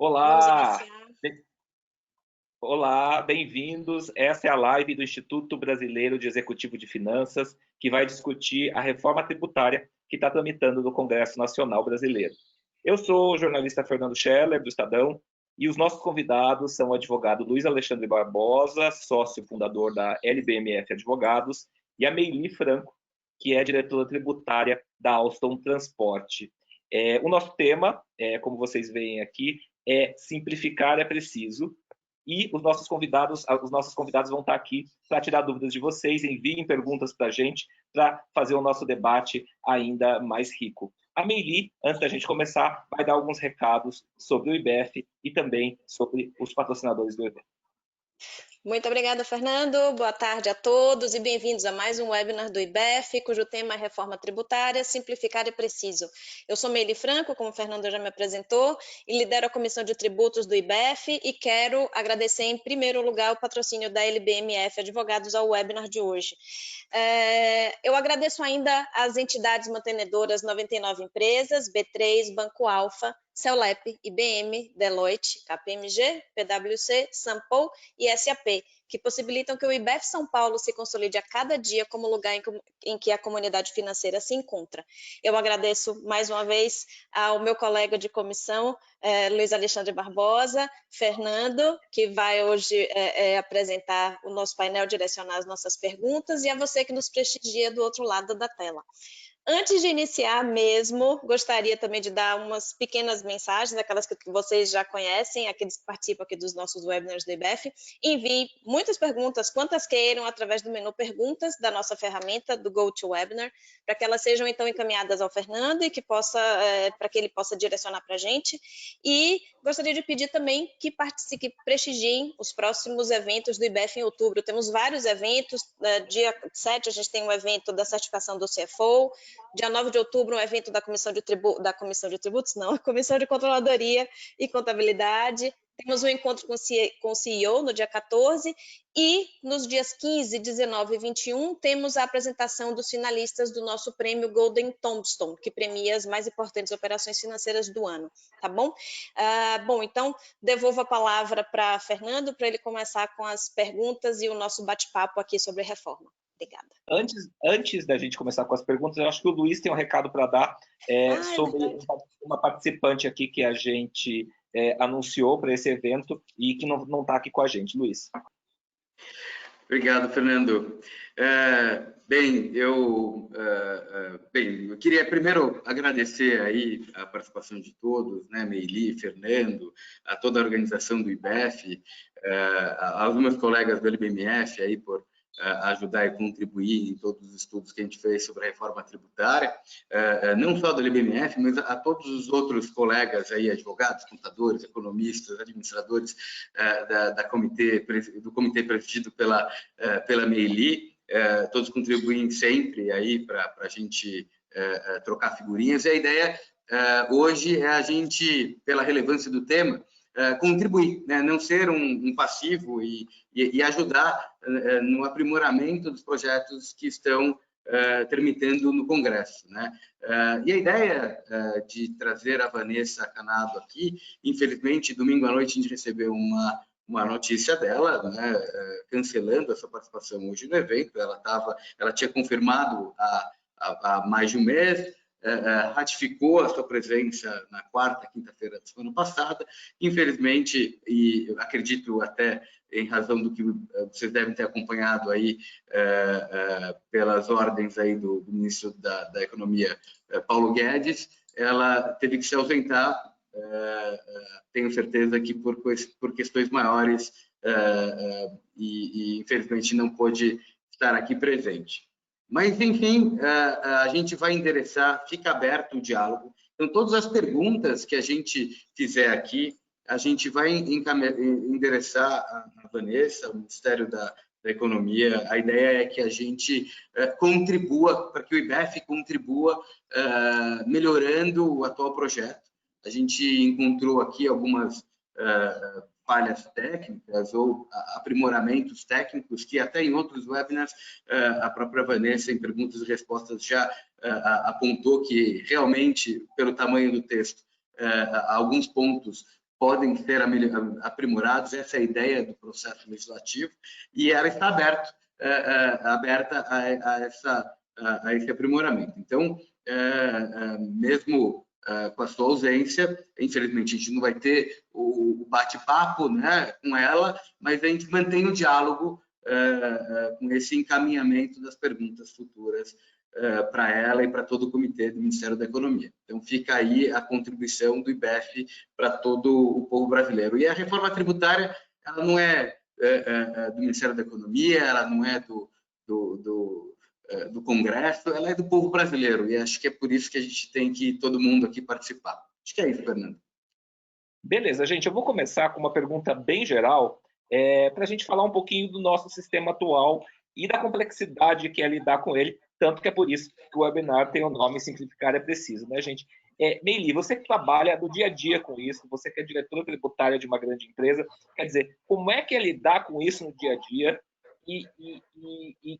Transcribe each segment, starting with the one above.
Vamos Olá, iniciar. olá, bem-vindos. Essa é a live do Instituto Brasileiro de Executivo de Finanças, que vai discutir a reforma tributária que está tramitando no Congresso Nacional Brasileiro. Eu sou o jornalista Fernando Scheller, do Estadão, e os nossos convidados são o advogado Luiz Alexandre Barbosa, sócio fundador da LBMF Advogados, e a Meili Franco, que é diretora tributária da Alstom Transporte. O nosso tema, como vocês veem aqui, é simplificar é preciso, e os nossos convidados vão estar aqui para tirar dúvidas de vocês, enviem perguntas para a gente, para fazer o nosso debate ainda mais rico. A Meili, antes da gente começar, vai dar alguns recados sobre o IBEF e também sobre os patrocinadores do evento. Muito obrigada, Fernando. Boa tarde a todos e bem-vindos a mais um webinar do IBEF, cujo tema é Reforma Tributária, Simplificar é Preciso. Eu sou Meili Franco, como o Fernando já me apresentou, e lidero a Comissão de Tributos do IBEF e quero agradecer em primeiro lugar o patrocínio da LBMF Advogados ao webinar de hoje. Eu agradeço ainda às entidades mantenedoras 99 Empresas, B3, Banco Alfa, Celep, IBM, Deloitte, KPMG, PwC, Sampo e SAP, que possibilitam que o IBEF São Paulo se consolide a cada dia como lugar em que a comunidade financeira se encontra. Eu agradeço mais uma vez ao meu colega de comissão, Luiz Alexandre Barbosa, Fernando, que vai hoje apresentar o nosso painel, direcionar as nossas perguntas, e a você que nos prestigia do outro lado da tela. Antes de iniciar mesmo, gostaria também de dar umas pequenas mensagens, aquelas que vocês já conhecem, aqueles que participam aqui dos nossos webinars do IBEF. Envie muitas perguntas, quantas queiram, através do menu Perguntas da nossa ferramenta do GoToWebinar, para que elas sejam então encaminhadas ao Fernando e que para que ele possa direcionar para a gente. E gostaria de pedir também que prestigiem os próximos eventos do IBEF em outubro. Temos vários eventos, dia 7 a gente tem um evento da certificação do CFO, dia 9 de outubro, um evento da Comissão de Tributos, não, Comissão de Controladoria e Contabilidade. Temos um encontro com o CEO no dia 14 e nos dias 15, 19 e 21 temos a apresentação dos finalistas do nosso prêmio Golden Tombstone, que premia as mais importantes operações financeiras do ano, tá bom? Bom, então devolvo a palavra para Fernando, para ele começar com as perguntas e o nosso bate-papo aqui sobre reforma. Obrigada. Antes da gente começar com as perguntas, eu acho que o Luiz tem um recado para dar sobre uma participante aqui que a gente anunciou para esse evento e que não está aqui com a gente. Luiz. Obrigado, Fernando. Eu queria primeiro agradecer aí a participação de todos, né, Meili, Fernando, a toda a organização do IBEF, aos meus colegas do LBMF aí por ajudar e contribuir em todos os estudos que a gente fez sobre a reforma tributária, não só do LBMF, mas a todos os outros colegas aí, advogados, contadores, economistas, administradores do comitê presidido pela Meili, todos contribuem sempre aí para a gente trocar figurinhas. E a ideia hoje é a gente, pela relevância do tema, contribuir, né? Não ser um passivo e ajudar no aprimoramento dos projetos que estão tramitando no Congresso, né? E a ideia de trazer a Vanessa Canado aqui, infelizmente, domingo à noite a gente recebeu uma notícia dela, né, cancelando a sua participação hoje no evento. Ela tinha confirmado há mais de um mês, ratificou a sua presença na quarta, quinta-feira da semana passada. Infelizmente, e acredito até em razão do que vocês devem ter acompanhado aí pelas ordens aí do ministro da Economia, Paulo Guedes, ela teve que se ausentar, tenho certeza que por questões maiores, e infelizmente não pôde estar aqui presente. Mas, enfim, a gente vai endereçar, fica aberto o diálogo. Então, todas as perguntas que a gente fizer aqui, a gente vai endereçar a Vanessa, o Ministério da Economia. A ideia é que a gente contribua, para que o IBEF contribua melhorando o atual projeto. A gente encontrou aqui algumas falhas técnicas ou aprimoramentos técnicos que até em outros webinars a própria Vanessa, em perguntas e respostas, já apontou que realmente, pelo tamanho do texto, alguns pontos podem ser aprimorados. Essa é a ideia do processo legislativo e ela está aberta a esse aprimoramento. Então, mesmo com a sua ausência, infelizmente a gente não vai ter o bate-papo, né, com ela, mas a gente mantém o diálogo com esse encaminhamento das perguntas futuras para ela e para todo o comitê do Ministério da Economia. Então, fica aí a contribuição do IBEF para todo o povo brasileiro. E a reforma tributária, ela não é do Ministério da Economia, ela não é do Congresso, ela é do povo brasileiro, e acho que é por isso que a gente tem que todo mundo aqui participar. Acho que é isso, Fernando. Beleza, gente, eu vou começar com uma pergunta bem geral, para a gente falar um pouquinho do nosso sistema atual e da complexidade que é lidar com ele, tanto que é por isso que o webinar tem o nome Simplificar é Preciso, né, gente? Meili, você que trabalha no dia a dia com isso, você que é diretora tributária de uma grande empresa, quer dizer, como é que é lidar com isso no dia a dia?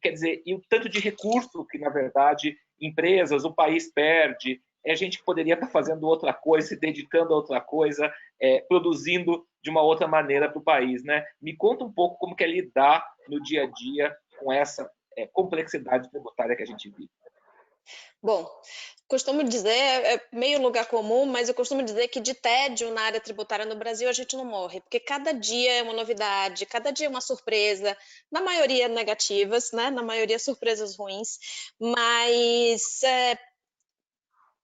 Quer dizer, e o tanto de recurso que, na verdade, empresas, o país perde, a gente que poderia estar fazendo outra coisa, se dedicando a outra coisa, produzindo de uma outra maneira para o país, né? Me conta um pouco como que é lidar no dia a dia com essa complexidade tributária que a gente vive. Bom, costumo dizer, é meio lugar comum, mas eu costumo dizer que de tédio na área tributária no Brasil a gente não morre, porque cada dia é uma novidade, cada dia é uma surpresa, na maioria negativas, né? Na maioria surpresas ruins, mas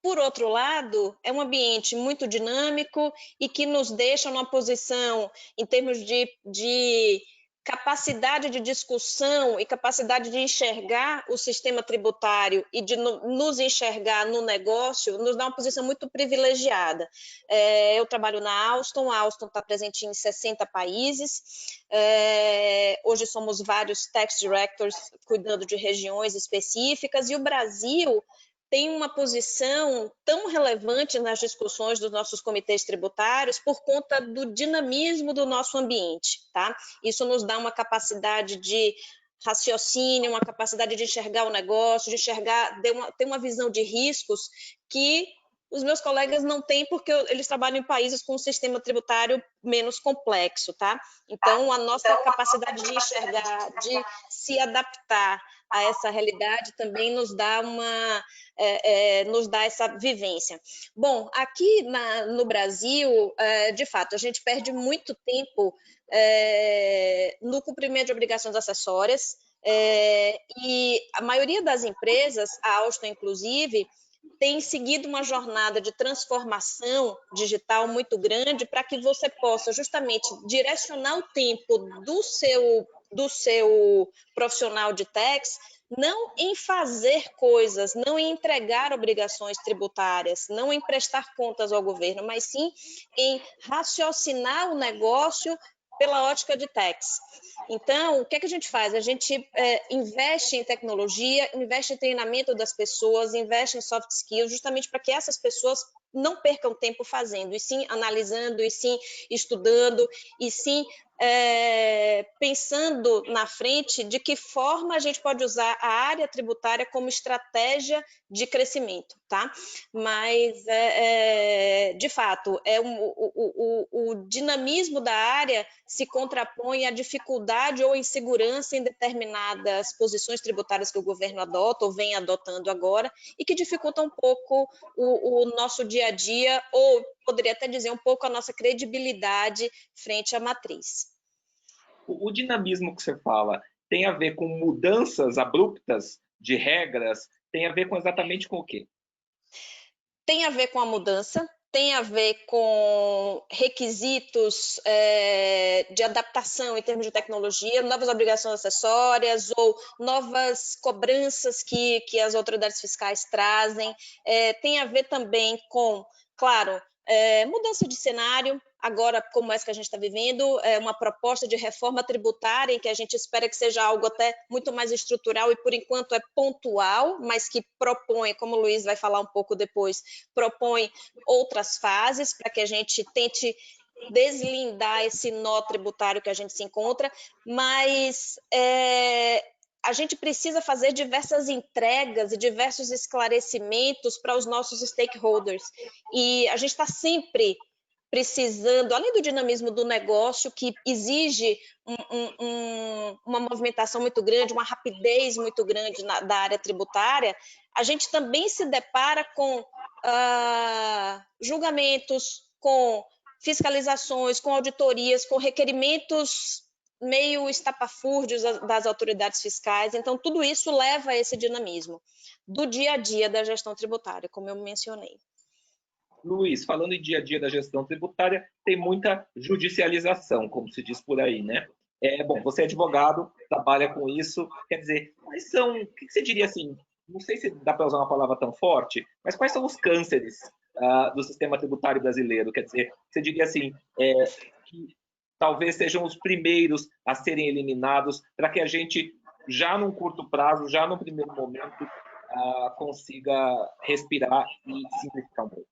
por outro lado, é um ambiente muito dinâmico e que nos deixa numa posição, em termos de capacidade de discussão e capacidade de enxergar o sistema tributário e de nos enxergar no negócio, nos dá uma posição muito privilegiada. Eu trabalho na Alstom, a Alstom está presente em 60 países, hoje somos vários tax directors cuidando de regiões específicas, e o Brasil tem uma posição tão relevante nas discussões dos nossos comitês tributários por conta do dinamismo do nosso ambiente, tá? Isso nos dá uma capacidade de raciocínio, uma capacidade de enxergar o negócio, de enxergar, ter uma visão de riscos que os meus colegas não têm, porque eles trabalham em países com um sistema tributário menos complexo, tá? Então, a nossa capacidade de enxergar, de se adaptar a essa realidade também nos dá essa vivência. Bom, aqui no Brasil, de fato, a gente perde muito tempo no cumprimento de obrigações acessórias, e a maioria das empresas, a Alstom inclusive, tem seguido uma jornada de transformação digital muito grande para que você possa justamente direcionar o tempo do seu profissional de tax, não em fazer coisas, não em entregar obrigações tributárias, não em prestar contas ao governo, mas sim em raciocinar o negócio pela ótica de tax. Então, o que é que a gente faz? A gente investe em tecnologia, investe em treinamento das pessoas, investe em soft skills, justamente para que essas pessoas não percam tempo fazendo, e sim analisando, e sim estudando, e sim pensando na frente de que forma a gente pode usar a área tributária como estratégia de crescimento, tá? Mas, de fato, o dinamismo da área se contrapõe à dificuldade ou insegurança em determinadas posições tributárias que o governo adota ou vem adotando agora e que dificultam um pouco o nosso dia a dia, ou poderia até dizer um pouco a nossa credibilidade frente à matriz. O dinamismo que você fala tem a ver com mudanças abruptas de regras? Tem a ver com exatamente com o quê? Tem a ver com a mudança, tem a ver com requisitos de adaptação em termos de tecnologia, novas obrigações acessórias ou novas cobranças que as autoridades fiscais trazem. Tem a ver também com, claro, mudança de cenário. Agora, como essa que a gente está vivendo, uma proposta de reforma tributária em que a gente espera que seja algo até muito mais estrutural e, por enquanto, é pontual, mas que propõe, como o Luiz vai falar um pouco depois, propõe outras fases para que a gente tente deslindar esse nó tributário que a gente se encontra, mas a gente precisa fazer diversas entregas e diversos esclarecimentos para os nossos stakeholders, e a gente está sempre precisando, além do dinamismo do negócio, que exige uma movimentação muito grande, uma rapidez muito grande da área tributária, a gente também se depara com julgamentos, com fiscalizações, com auditorias, com requerimentos meio estapafúrdios das autoridades fiscais. Então, tudo isso leva a esse dinamismo do dia a dia da gestão tributária, como eu mencionei. Luiz, falando em dia a dia da gestão tributária, tem muita judicialização, como se diz por aí, né? Bom, você é advogado, trabalha com isso, quer dizer, quais são, o que você diria assim, não sei se dá para usar uma palavra tão forte, mas quais são os cânceres do sistema tributário brasileiro? Quer dizer, você diria assim, que talvez sejam os primeiros a serem eliminados, para que a gente, já num curto prazo, já no primeiro momento, consiga respirar e simplificar um pouco.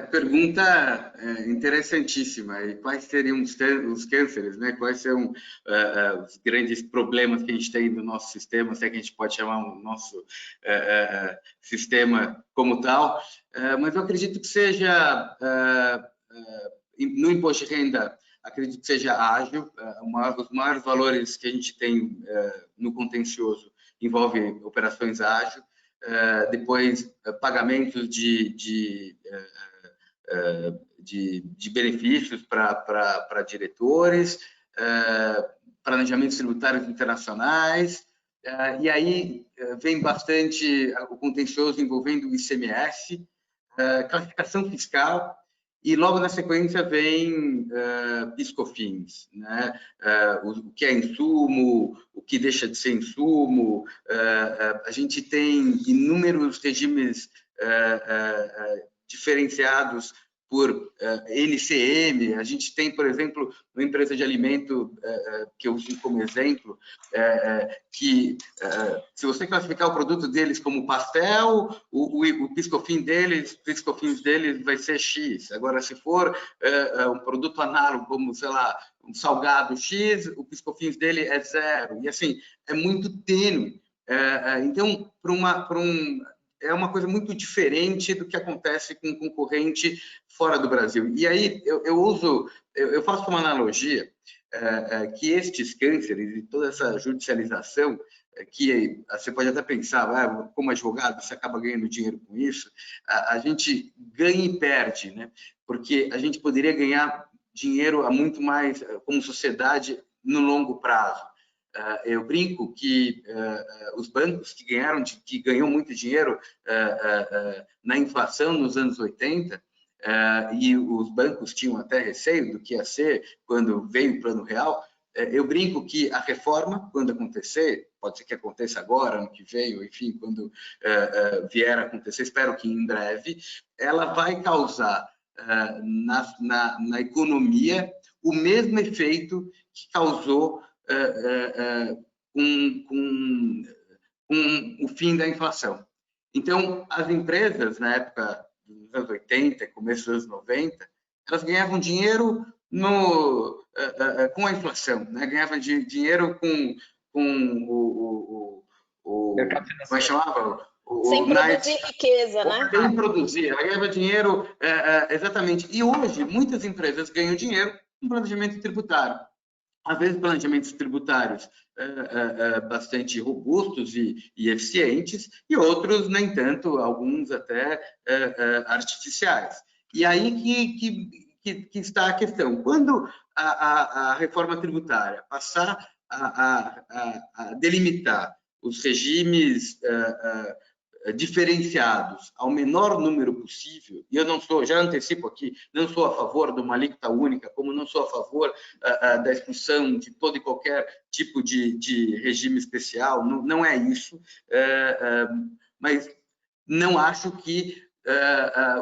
Pergunta interessantíssima. E quais seriam os cânceres, né? Quais são os grandes problemas que a gente tem no nosso sistema, se é que a gente pode chamar o nosso sistema como tal. Mas eu acredito que seja, no imposto de renda, acredito que seja ágil. Os maiores valores que a gente tem no contencioso envolvem operações ágeis. Depois pagamentos de benefícios para diretores, planejamentos tributários internacionais, e aí vem bastante o contencioso envolvendo o ICMS, classificação fiscal, e logo na sequência vem PIS/COFINS, né? O que é insumo, o que deixa de ser insumo. A gente tem inúmeros regimes diferenciados por NCM. A gente tem, por exemplo, uma empresa de alimento que eu uso como exemplo, que se você classificar o produto deles como pastel, o PIS/COFINS deles vai ser X. Agora, se for um produto análogo, como, sei lá, um salgado X, o PIS/COFINS dele é 0. E assim, é muito tênue. Então, é uma coisa muito diferente do que acontece com um concorrente fora do Brasil. E aí eu faço uma analogia que estes cânceres e toda essa judicialização, que você pode até pensar, como advogado, você acaba ganhando dinheiro com isso, a gente ganha e perde, né? Porque a gente poderia ganhar dinheiro a muito mais como sociedade no longo prazo. Eu brinco que os bancos que ganham muito dinheiro na inflação nos anos 80, e os bancos tinham até receio do que ia ser quando veio o Plano Real, eu brinco que a reforma, quando acontecer, pode ser que aconteça agora, ano que vem, ou enfim, quando vier a acontecer, espero que em breve, ela vai causar na economia o mesmo efeito que causou com o fim da inflação. Então, as empresas, na época dos anos 80, começo dos anos 90, elas ganhavam dinheiro com a inflação, né? Ganhavam dinheiro com o mercado financeiro. Como é que chamava? Sem produzir riqueza, né? Sem produzir, ela ganhava dinheiro, exatamente. E hoje, muitas empresas ganham dinheiro com planejamento tributário. Às vezes, planejamentos tributários bastante robustos e eficientes, e outros, nem tanto, alguns até artificiais. E aí que está a questão. Quando a reforma tributária passar a delimitar os regimes diferenciados ao menor número possível, e eu não sou, já antecipo aqui, não sou a favor de uma alíquota única, como não sou a favor da expulsão de todo e qualquer tipo de regime especial, não é isso, mas não acho que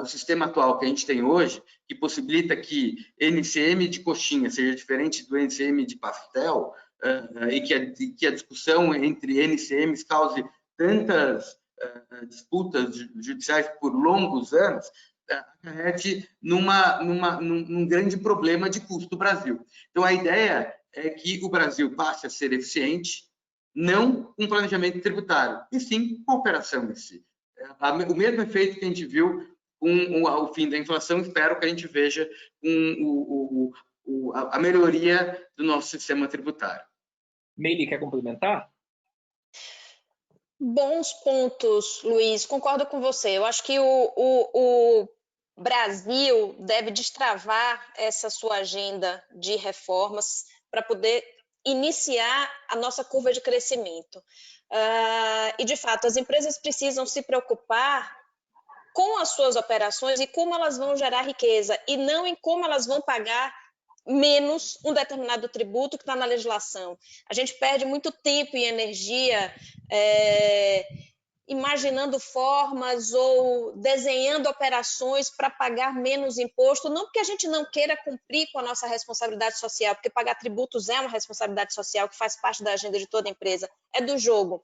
o sistema atual que a gente tem hoje, que possibilita que NCM de coxinha seja diferente do NCM de pastel, e que a discussão entre NCMs cause tantas disputas judiciais por longos anos, acarrete num grande problema de custo do Brasil. Então, a ideia é que o Brasil passe a ser eficiente, não com planejamento tributário, e sim com a operação em si. O mesmo efeito que a gente viu com o fim da inflação, espero que a gente veja a melhoria do nosso sistema tributário. Meili, quer complementar? Bons pontos, Luiz, concordo com você. Eu acho que o Brasil deve destravar essa sua agenda de reformas para poder iniciar a nossa curva de crescimento. E, de fato, as empresas precisam se preocupar com as suas operações e como elas vão gerar riqueza, e não em como elas vão pagar menos um determinado tributo que está na legislação. A gente perde muito tempo e energia imaginando formas ou desenhando operações para pagar menos imposto, não porque a gente não queira cumprir com a nossa responsabilidade social, porque pagar tributos é uma responsabilidade social que faz parte da agenda de toda empresa, é do jogo.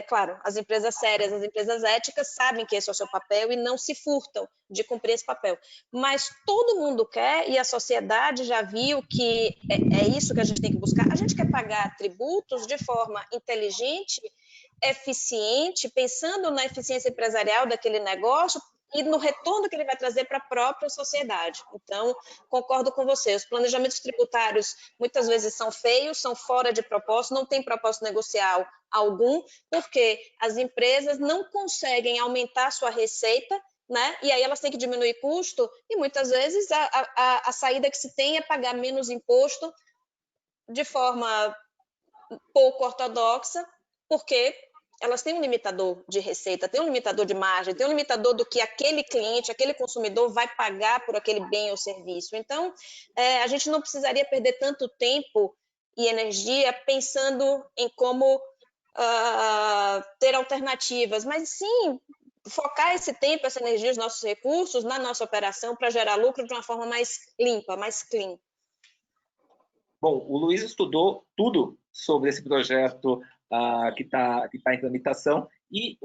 Claro, as empresas sérias, as empresas éticas sabem que esse é o seu papel e não se furtam de cumprir esse papel, mas todo mundo quer, e a sociedade já viu que é isso que a gente tem que buscar. A gente quer pagar tributos de forma inteligente, eficiente, pensando na eficiência empresarial daquele negócio e no retorno que ele vai trazer para a própria sociedade. Então, concordo com você, os planejamentos tributários muitas vezes são feios, são fora de propósito, não tem propósito negocial algum, porque as empresas não conseguem aumentar sua receita, né? E aí elas têm que diminuir custo, e muitas vezes a saída que se tem é pagar menos imposto de forma pouco ortodoxa, porque elas têm um limitador de receita, têm um limitador de margem, têm um limitador do que aquele cliente, aquele consumidor vai pagar por aquele bem ou serviço. Então, a gente não precisaria perder tanto tempo e energia pensando em como ter alternativas, mas sim focar esse tempo, essa energia, os nossos recursos na nossa operação para gerar lucro de uma forma mais limpa, mais clean. Bom, o Luiz estudou tudo sobre esse projeto que tá em tramitação e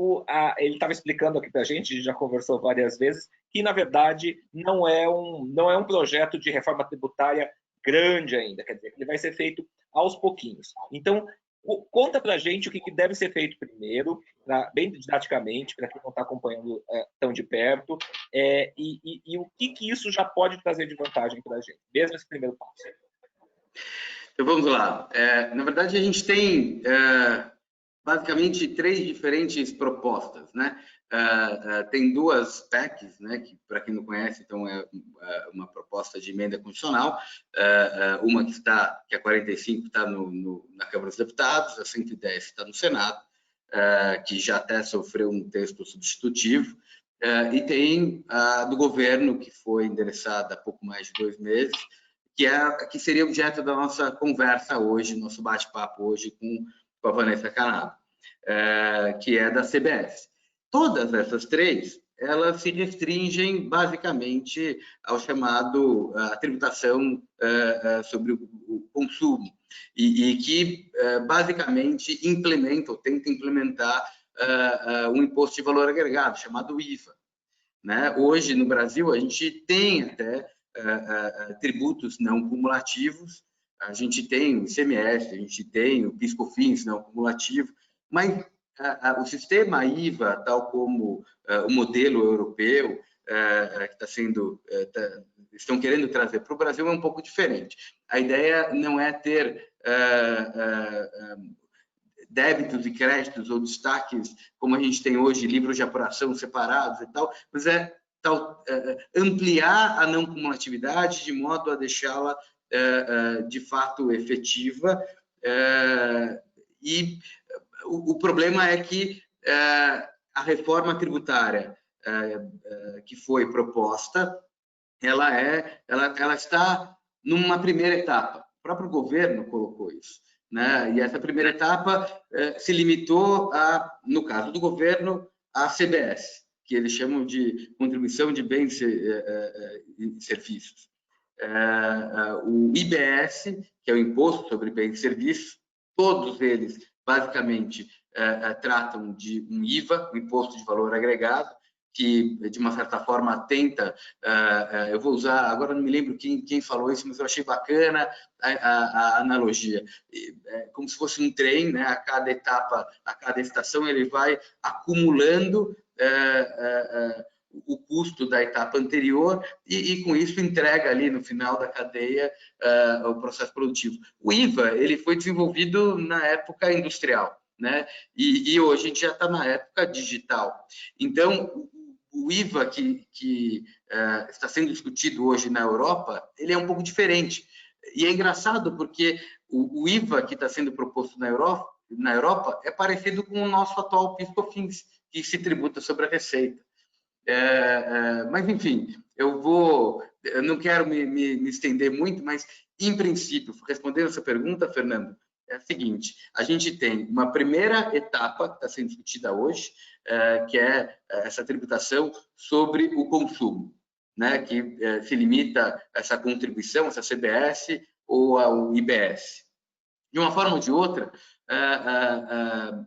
ele estava explicando aqui para a gente já conversou várias vezes, que na verdade não é um projeto de reforma tributária grande ainda, quer dizer, que ele vai ser feito aos pouquinhos. Então, conta para a gente o que deve ser feito primeiro, bem didaticamente, para quem não está acompanhando tão de perto, e o que isso já pode trazer de vantagem para a gente, mesmo esse primeiro passo. Então, vamos lá. Na verdade, a gente tem basicamente 3 diferentes propostas, né? Tem 2 PECs, né? Que, para quem não conhece, então é uma proposta de emenda constitucional, uma que a 45 está na Câmara dos Deputados, a 110 está no Senado, que já até sofreu um texto substitutivo, e tem a do governo, que foi endereçada há pouco mais de 2 meses, que seria objeto da nossa conversa hoje, nosso bate-papo hoje com a Vanessa Canado, que é da CBS. Todas essas 3, elas se restringem basicamente ao chamado a tributação sobre o consumo e que basicamente implementa ou tenta implementar um imposto de valor agregado chamado IVA, né? Hoje no Brasil a gente tem até tributos não cumulativos, a gente tem o ICMS, a gente tem o PIS/COFINS não cumulativo, mas o sistema IVA, tal como o modelo europeu que estão querendo trazer para o Brasil, é um pouco diferente. A ideia não é ter débitos e créditos ou destaques, como a gente tem hoje, livros de apuração separados e tal, mas ampliar a não cumulatividade de modo a deixá-la de fato efetiva. E o problema é que a reforma tributária que foi proposta, ela está numa primeira etapa. O próprio governo colocou isso, né? E essa primeira etapa se limitou no caso do governo, à CBS, que eles chamam de contribuição de bens e serviços. O IBS, que é o Imposto sobre Bens e Serviços, todos eles basicamente tratam de um IVA, um Imposto de Valor Agregado, que de uma certa forma tenta, eu vou usar, agora não me lembro quem falou isso, mas eu achei bacana a analogia, como se fosse um trem, né? A cada etapa, a cada estação, ele vai acumulando o custo da etapa anterior e com isso entrega ali no final da cadeia o processo produtivo. O IVA, ele foi desenvolvido na época industrial, né? E hoje a gente já está na época digital. Então, o IVA que está sendo discutido hoje na Europa, ele é um pouco diferente. E é engraçado porque o IVA que está sendo proposto na Europa é parecido com o nosso atual PIS/COFINS, que se tributa sobre a receita. Mas, enfim, eu não quero me estender muito, mas, em princípio, respondendo essa pergunta, Fernando, é a seguinte: a gente tem uma primeira etapa que está sendo discutida hoje, que é essa tributação sobre o consumo, né, que se limita a essa contribuição, essa CBS ou ao IBS. De uma forma ou de outra,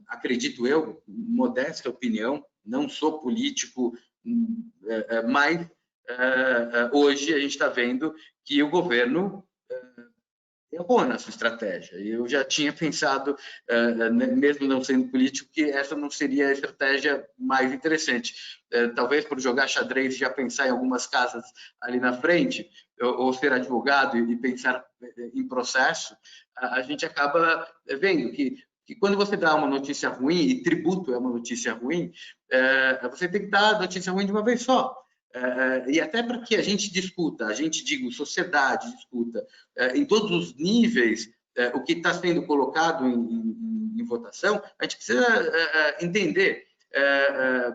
acredito eu, modesta opinião, não sou político, mas hoje a gente está vendo que o governo errou na sua estratégia. Eu já tinha pensado, mesmo não sendo político, que essa não seria a estratégia mais interessante. Talvez por jogar xadrez e já pensar em algumas casas ali na frente, ou ser advogado e pensar em processo, a gente acaba vendo que quando você dá uma notícia ruim, e tributo é uma notícia ruim, você tem que dar a notícia ruim de uma vez só. E até para que a gente discuta, sociedade discuta, em todos os níveis, o que está sendo colocado em votação, a gente precisa entender,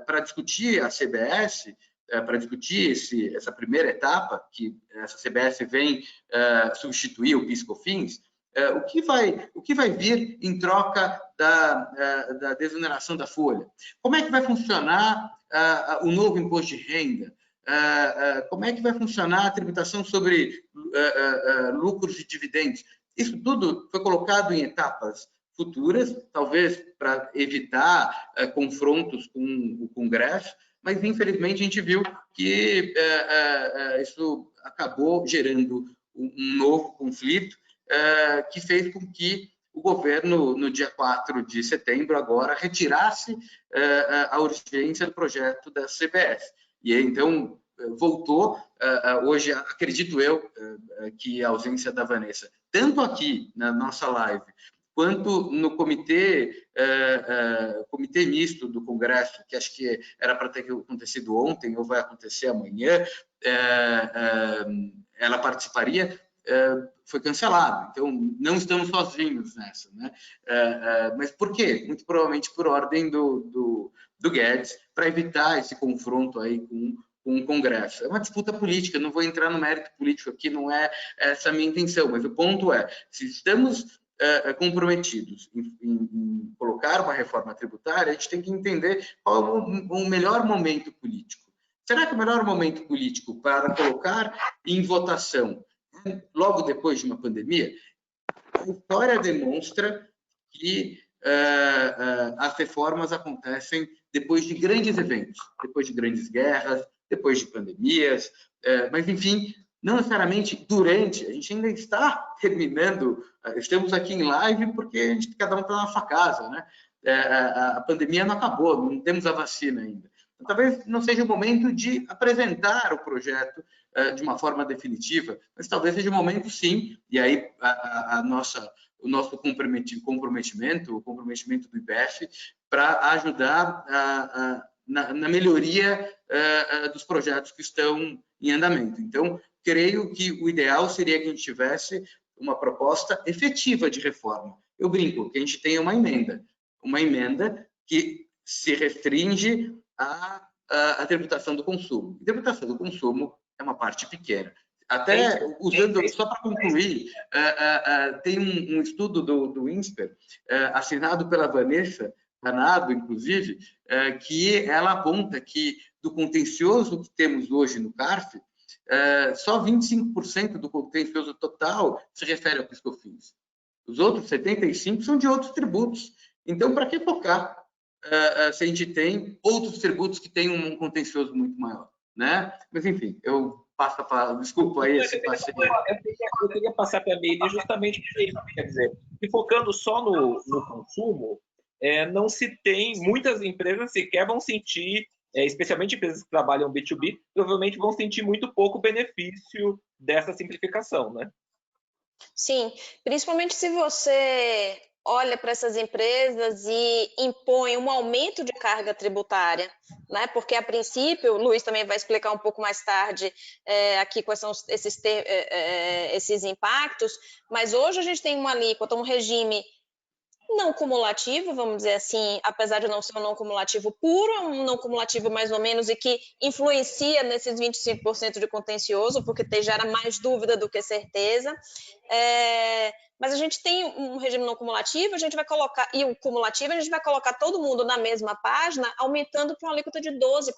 para discutir a CBS, para discutir essa primeira etapa, que essa CBS vem substituir o PIS/COFINS, o que vai vir em troca da desoneração da folha? Como é que vai funcionar o novo imposto de renda? Como é que vai funcionar a tributação sobre lucros e dividendos? Isso tudo foi colocado em etapas futuras, talvez para evitar confrontos com o Congresso, mas infelizmente a gente viu que isso acabou gerando um novo conflito que fez com que o governo, no dia 4 de setembro, agora retirasse a urgência do projeto da CBS. E então voltou, hoje acredito eu que a ausência da Vanessa, tanto aqui na nossa live, quanto no comitê misto do Congresso, que acho que era para ter acontecido ontem ou vai acontecer amanhã, ela participaria, foi cancelado. Então, não estamos sozinhos nessa, né? Mas por quê? Muito provavelmente por ordem do Guedes, para evitar esse confronto aí com o Congresso. É uma disputa política, não vou entrar no mérito político aqui, não é essa a minha intenção, mas o ponto é, se estamos comprometidos em colocar uma reforma tributária, a gente tem que entender qual é o melhor momento político. Será que o melhor momento político para colocar em votação logo depois de uma pandemia? A história demonstra que as reformas acontecem depois de grandes eventos, depois de grandes guerras, depois de pandemias, mas, enfim, não necessariamente durante. A gente ainda está terminando, estamos aqui em live porque cada um está na sua casa, né? A pandemia não acabou, não temos a vacina ainda. Então, talvez não seja o momento de apresentar o projeto de uma forma definitiva, mas talvez seja o momento, sim, e aí o nosso comprometimento, o comprometimento do IBEF, para ajudar na melhoria dos projetos que estão em andamento. Então, creio que o ideal seria que a gente tivesse uma proposta efetiva de reforma. Eu brinco que a gente tenha uma emenda que se restringe à tributação do consumo. A tributação do consumo é uma parte pequena. Até usando, só para concluir, tem um estudo do INSPER, assinado pela Vanessa Ranado, inclusive, que ela aponta que do contencioso que temos hoje no CARF, só 25% do contencioso total se refere ao PIS/COFINS. Os outros 75% são de outros tributos. Então, para que focar se a gente tem outros tributos que têm um contencioso muito maior, né? Mas, enfim, eu passo a palavra. Desculpa aí esse passeio. Eu queria passar para a Meili justamente por isso. Quer dizer, e focando só no consumo, não se tem, muitas empresas sequer vão sentir, especialmente empresas que trabalham B2B, provavelmente vão sentir muito pouco benefício dessa simplificação, né? Sim, principalmente se você olha para essas empresas e impõe um aumento de carga tributária, né? Porque a princípio, o Luiz também vai explicar um pouco mais tarde aqui quais são esses impactos, mas hoje a gente tem uma alíquota, um regime não cumulativo, vamos dizer assim, apesar de não ser um não cumulativo puro, é um não cumulativo mais ou menos, e que influencia nesses 25% de contencioso, porque gera mais dúvida do que certeza. Mas a gente tem um regime não cumulativo, a gente vai colocar, e o cumulativo, a gente vai colocar todo mundo na mesma página, aumentando para uma alíquota de 12%.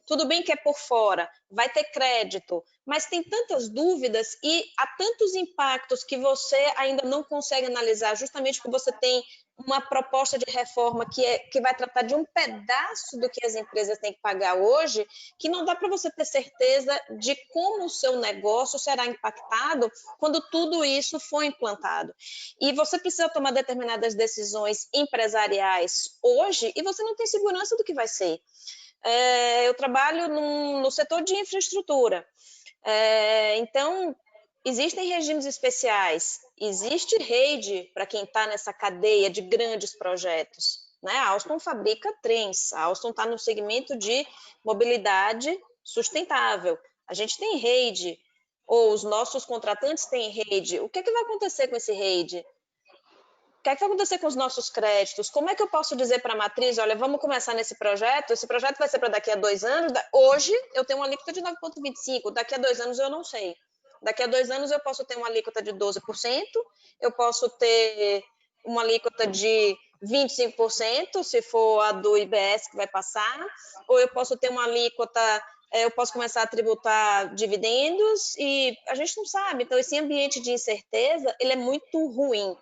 Tudo bem que é por fora, vai ter crédito, mas tem tantas dúvidas e há tantos impactos que você ainda não consegue analisar, justamente porque você tem uma proposta de reforma que vai tratar de um pedaço do que as empresas têm que pagar hoje, que não dá para você ter certeza de como o seu negócio será impactado quando tudo isso for implantado. E você precisa tomar determinadas decisões empresariais hoje e você não tem segurança do que vai ser. Eu trabalho no setor de infraestrutura. Então, existem regimes especiais, existe rede para quem está nessa cadeia de grandes projetos. Né? A Alstom fabrica trens, a Alstom está no segmento de mobilidade sustentável. A gente tem rede, ou os nossos contratantes têm rede. O que vai acontecer com esse rede? O que vai acontecer com os nossos créditos? Como é que eu posso dizer para a matriz, olha, vamos começar nesse projeto, esse projeto vai ser para daqui a 2 anos, hoje eu tenho uma alíquota de 9,25, daqui a 2 anos eu não sei. Daqui a 2 anos eu posso ter uma alíquota de 12%, eu posso ter uma alíquota de 25%, se for a do IBS que vai passar, ou eu posso ter uma alíquota, eu posso começar a tributar dividendos, e a gente não sabe. Então, esse ambiente de incerteza, ele é muito ruim.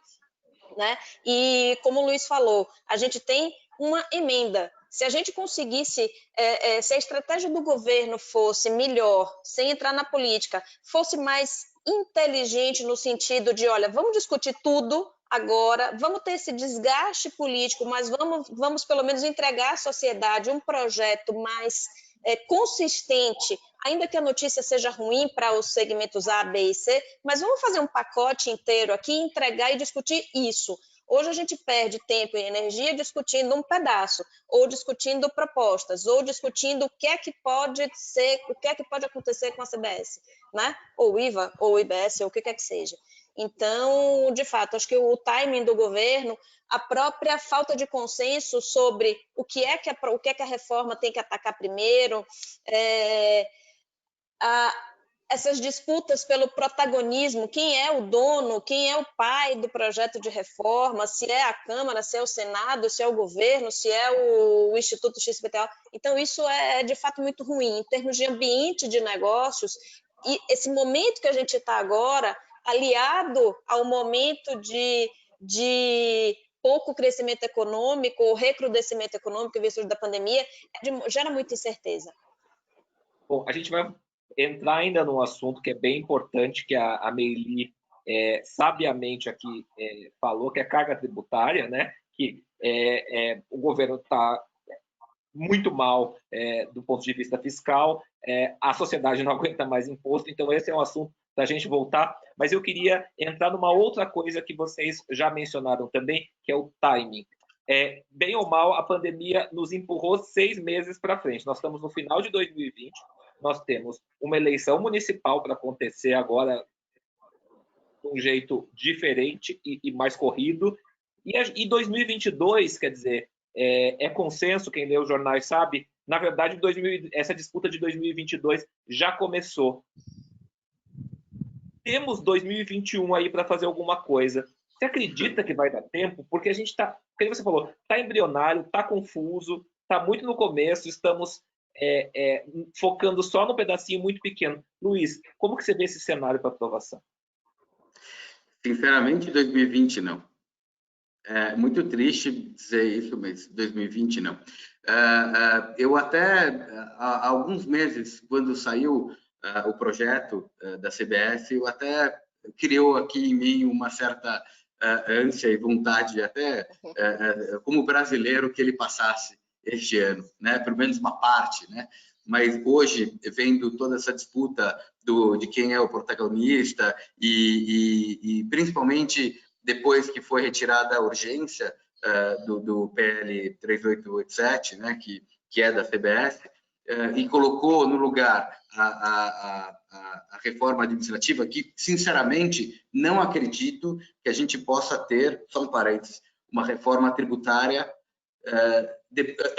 Né? E como o Luiz falou, a gente tem uma emenda. Se a gente conseguisse, se a estratégia do governo fosse melhor, sem entrar na política, fosse mais inteligente no sentido de, olha, vamos discutir tudo agora, vamos ter esse desgaste político, mas vamos pelo menos entregar à sociedade um projeto mais consistente, ainda que a notícia seja ruim para os segmentos A, B e C, mas vamos fazer um pacote inteiro aqui, entregar e discutir isso. Hoje a gente perde tempo e energia discutindo um pedaço, ou discutindo propostas, ou discutindo o que é que pode ser, o que é que pode acontecer com a CBS, né? Ou IVA, ou IBS, ou o que quer que seja. Então, de fato, acho que o timing do governo, a própria falta de consenso sobre o que é que a reforma tem que atacar primeiro, essas disputas pelo protagonismo, quem é o dono, quem é o pai do projeto de reforma, se é a Câmara, se é o Senado, se é o governo, se é o Instituto XPTO. Então, isso é de fato muito ruim. Em termos de ambiente de negócios, e esse momento que a gente está agora, aliado ao momento de pouco crescimento econômico, ou recrudescimento econômico, visto da pandemia, gera muita incerteza. Bom, a gente vai entrar ainda num assunto que é bem importante, que a Meili sabiamente aqui falou, que é carga tributária, né? Que o governo está muito mal do ponto de vista fiscal, a sociedade não aguenta mais imposto, então esse é um assunto para a gente voltar, mas eu queria entrar numa outra coisa que vocês já mencionaram também, que é o timing. Bem ou mal, a pandemia nos empurrou 6 meses para frente. Nós estamos no final de 2020, nós temos uma eleição municipal para acontecer agora de um jeito diferente e mais corrido, e 2022, quer dizer, consenso, quem lê os jornais sabe, na verdade, essa disputa de 2022 já começou. Temos 2021 aí para fazer alguma coisa. Você acredita que vai dar tempo? Porque a gente está, como você falou, está embrionário, está confuso, está muito no começo, estamos focando só no pedacinho muito pequeno. Luiz, como que você vê esse cenário para aprovação? Sinceramente, 2020 não. É muito triste dizer isso, mas 2020 não. Eu até, há alguns meses, quando saiu o projeto da CBS, eu até criou aqui em mim uma certa ânsia e vontade, até como brasileiro, que ele passasse este ano, né? Pelo menos uma parte, né? Mas hoje, vendo toda essa disputa de quem é o protagonista e principalmente depois que foi retirada a urgência do PL 3887, né, que é da CBS, e colocou no lugar a reforma administrativa, que, sinceramente, não acredito que a gente possa ter, só um parênteses, uma reforma tributária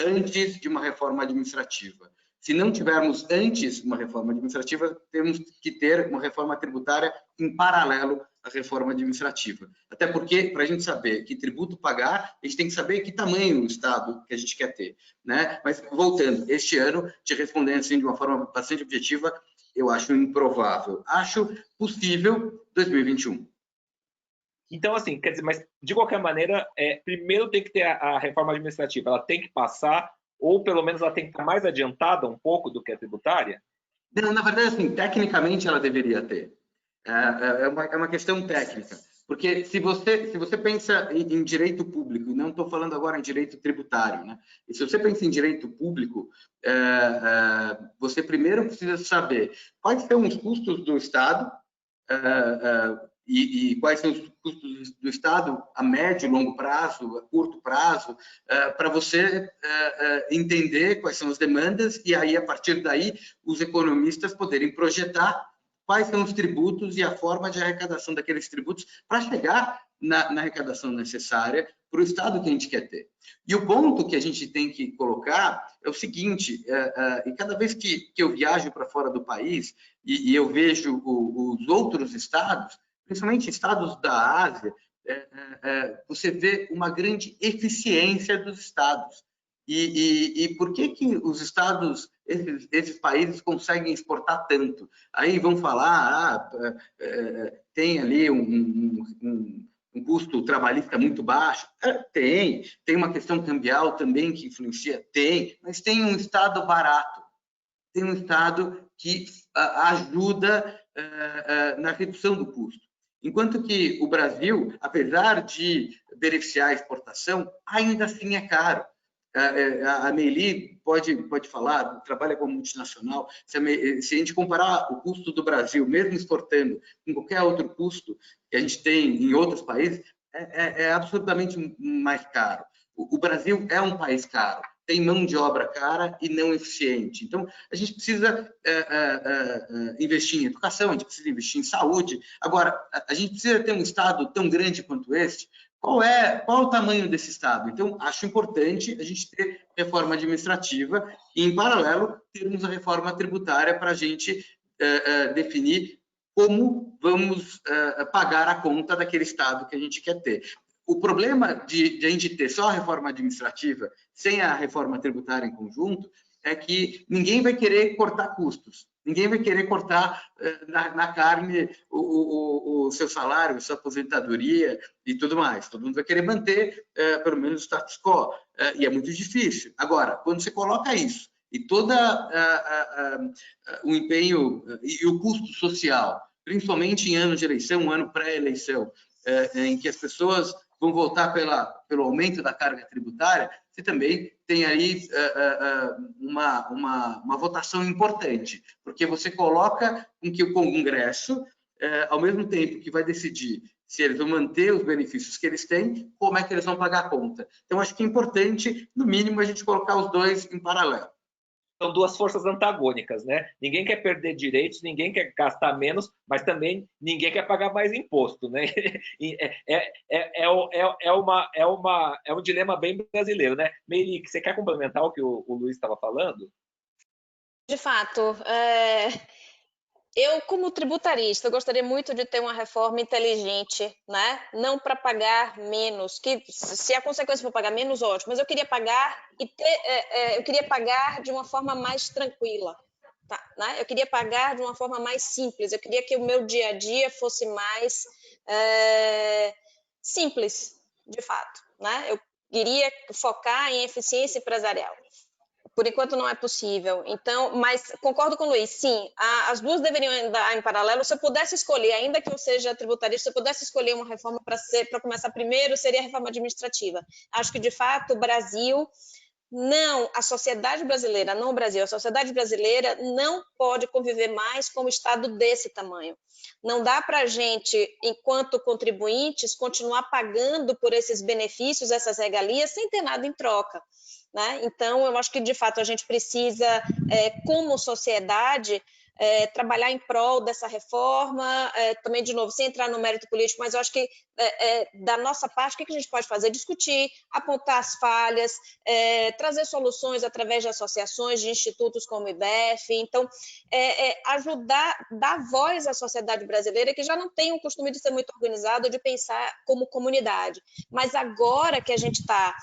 antes de uma reforma administrativa. Se não tivermos antes uma reforma administrativa, temos que ter uma reforma tributária em paralelo à reforma administrativa. Até porque, para a gente saber que tributo pagar, a gente tem que saber que tamanho o Estado que a gente quer ter, né? Mas, voltando, este ano, te respondendo assim de uma forma bastante objetiva, eu acho improvável. Acho possível 2021. Então, assim, quer dizer, mas de qualquer maneira, primeiro tem que ter a reforma administrativa, ela tem que passar, ou pelo menos ela tem que estar mais adiantada um pouco do que a tributária? Não, na verdade, assim, tecnicamente ela deveria ter. É uma questão técnica. Porque se você pensa em direito público, e não estou falando agora em direito tributário, né? E se você pensa em direito público, você primeiro precisa saber quais são os custos do Estado, e quais são os custos do Estado a médio, longo prazo, a curto prazo, para você entender quais são as demandas e aí, a partir daí, os economistas poderem projetar quais são os tributos e a forma de arrecadação daqueles tributos para chegar na arrecadação necessária para o Estado que a gente quer ter. E o ponto que a gente tem que colocar é o seguinte, e cada vez que eu viajo para fora do país e eu vejo os outros estados, principalmente estados da Ásia, você vê uma grande eficiência dos estados. E por que os estados, esses países, conseguem exportar tanto? Aí vão falar, tem ali um custo trabalhista muito baixo. Tem uma questão cambial também que influencia? Tem, mas tem um Estado barato, tem um Estado que ajuda na redução do custo. Enquanto que o Brasil, apesar de beneficiar a exportação, ainda assim é caro. A Meili pode falar, trabalha como multinacional, se a gente comparar o custo do Brasil, mesmo exportando, com qualquer outro custo que a gente tem em outros países, é absurdamente mais caro. O Brasil é um país caro, tem mão de obra cara e não eficiente. Então, a gente precisa investir em educação, a gente precisa investir em saúde. Agora, a gente precisa ter um Estado tão grande quanto este. Qual o tamanho desse Estado? Então, acho importante a gente ter reforma administrativa e, em paralelo, termos a reforma tributária para a gente definir como vamos pagar a conta daquele Estado que a gente quer ter. O problema de a gente ter só a reforma administrativa sem a reforma tributária em conjunto é que ninguém vai querer cortar custos, ninguém vai querer cortar na carne o seu salário, a sua aposentadoria e tudo mais. Todo mundo vai querer manter, pelo menos, o status quo, e é muito difícil. Agora, quando você coloca isso e todo o empenho e o custo social, principalmente em ano de eleição, um ano pré-eleição, em que as pessoas vão votar pelo aumento da carga tributária, você também tem aí uma votação importante, porque você coloca em que o Congresso, ao mesmo tempo que vai decidir se eles vão manter os benefícios que eles têm, como é que eles vão pagar a conta. Então, acho que é importante, no mínimo, a gente colocar os dois em paralelo. São duas forças antagônicas, né? Ninguém quer perder direitos, ninguém quer gastar menos, mas também ninguém quer pagar mais imposto, né? É um dilema bem brasileiro, né? Meili, você quer complementar o que o Luiz estava falando? De fato, eu, como tributarista, eu gostaria muito de ter uma reforma inteligente, né? Não para pagar menos, que se a consequência for pagar menos, ótimo, mas eu queria pagar eu queria pagar de uma forma mais tranquila, tá? Né? Eu queria pagar de uma forma mais simples, eu queria que o meu dia a dia fosse mais simples, de fato, né? Eu iria focar em eficiência empresarial. Por enquanto não é possível. Então, mas concordo com o Luiz, sim, as duas deveriam andar em paralelo. Se eu pudesse escolher, ainda que eu seja tributarista, se eu pudesse escolher uma reforma para começar primeiro, seria a reforma administrativa. Acho que, de fato, o Brasil... Não, a sociedade brasileira, não o Brasil, a sociedade brasileira não pode conviver mais com um Estado desse tamanho. Não dá para a gente, enquanto contribuintes, continuar pagando por esses benefícios, essas regalias, sem ter nada em troca, né? Então, eu acho que, de fato, a gente precisa, como sociedade, trabalhar em prol dessa reforma, também, de novo, sem entrar no mérito político, mas eu acho que, da nossa parte, o que a gente pode fazer? Discutir, apontar as falhas, trazer soluções através de associações, de institutos como o IBEF, então, ajudar, dar voz à sociedade brasileira, que já não tem o costume de ser muito organizado, de pensar como comunidade, mas agora que a gente está,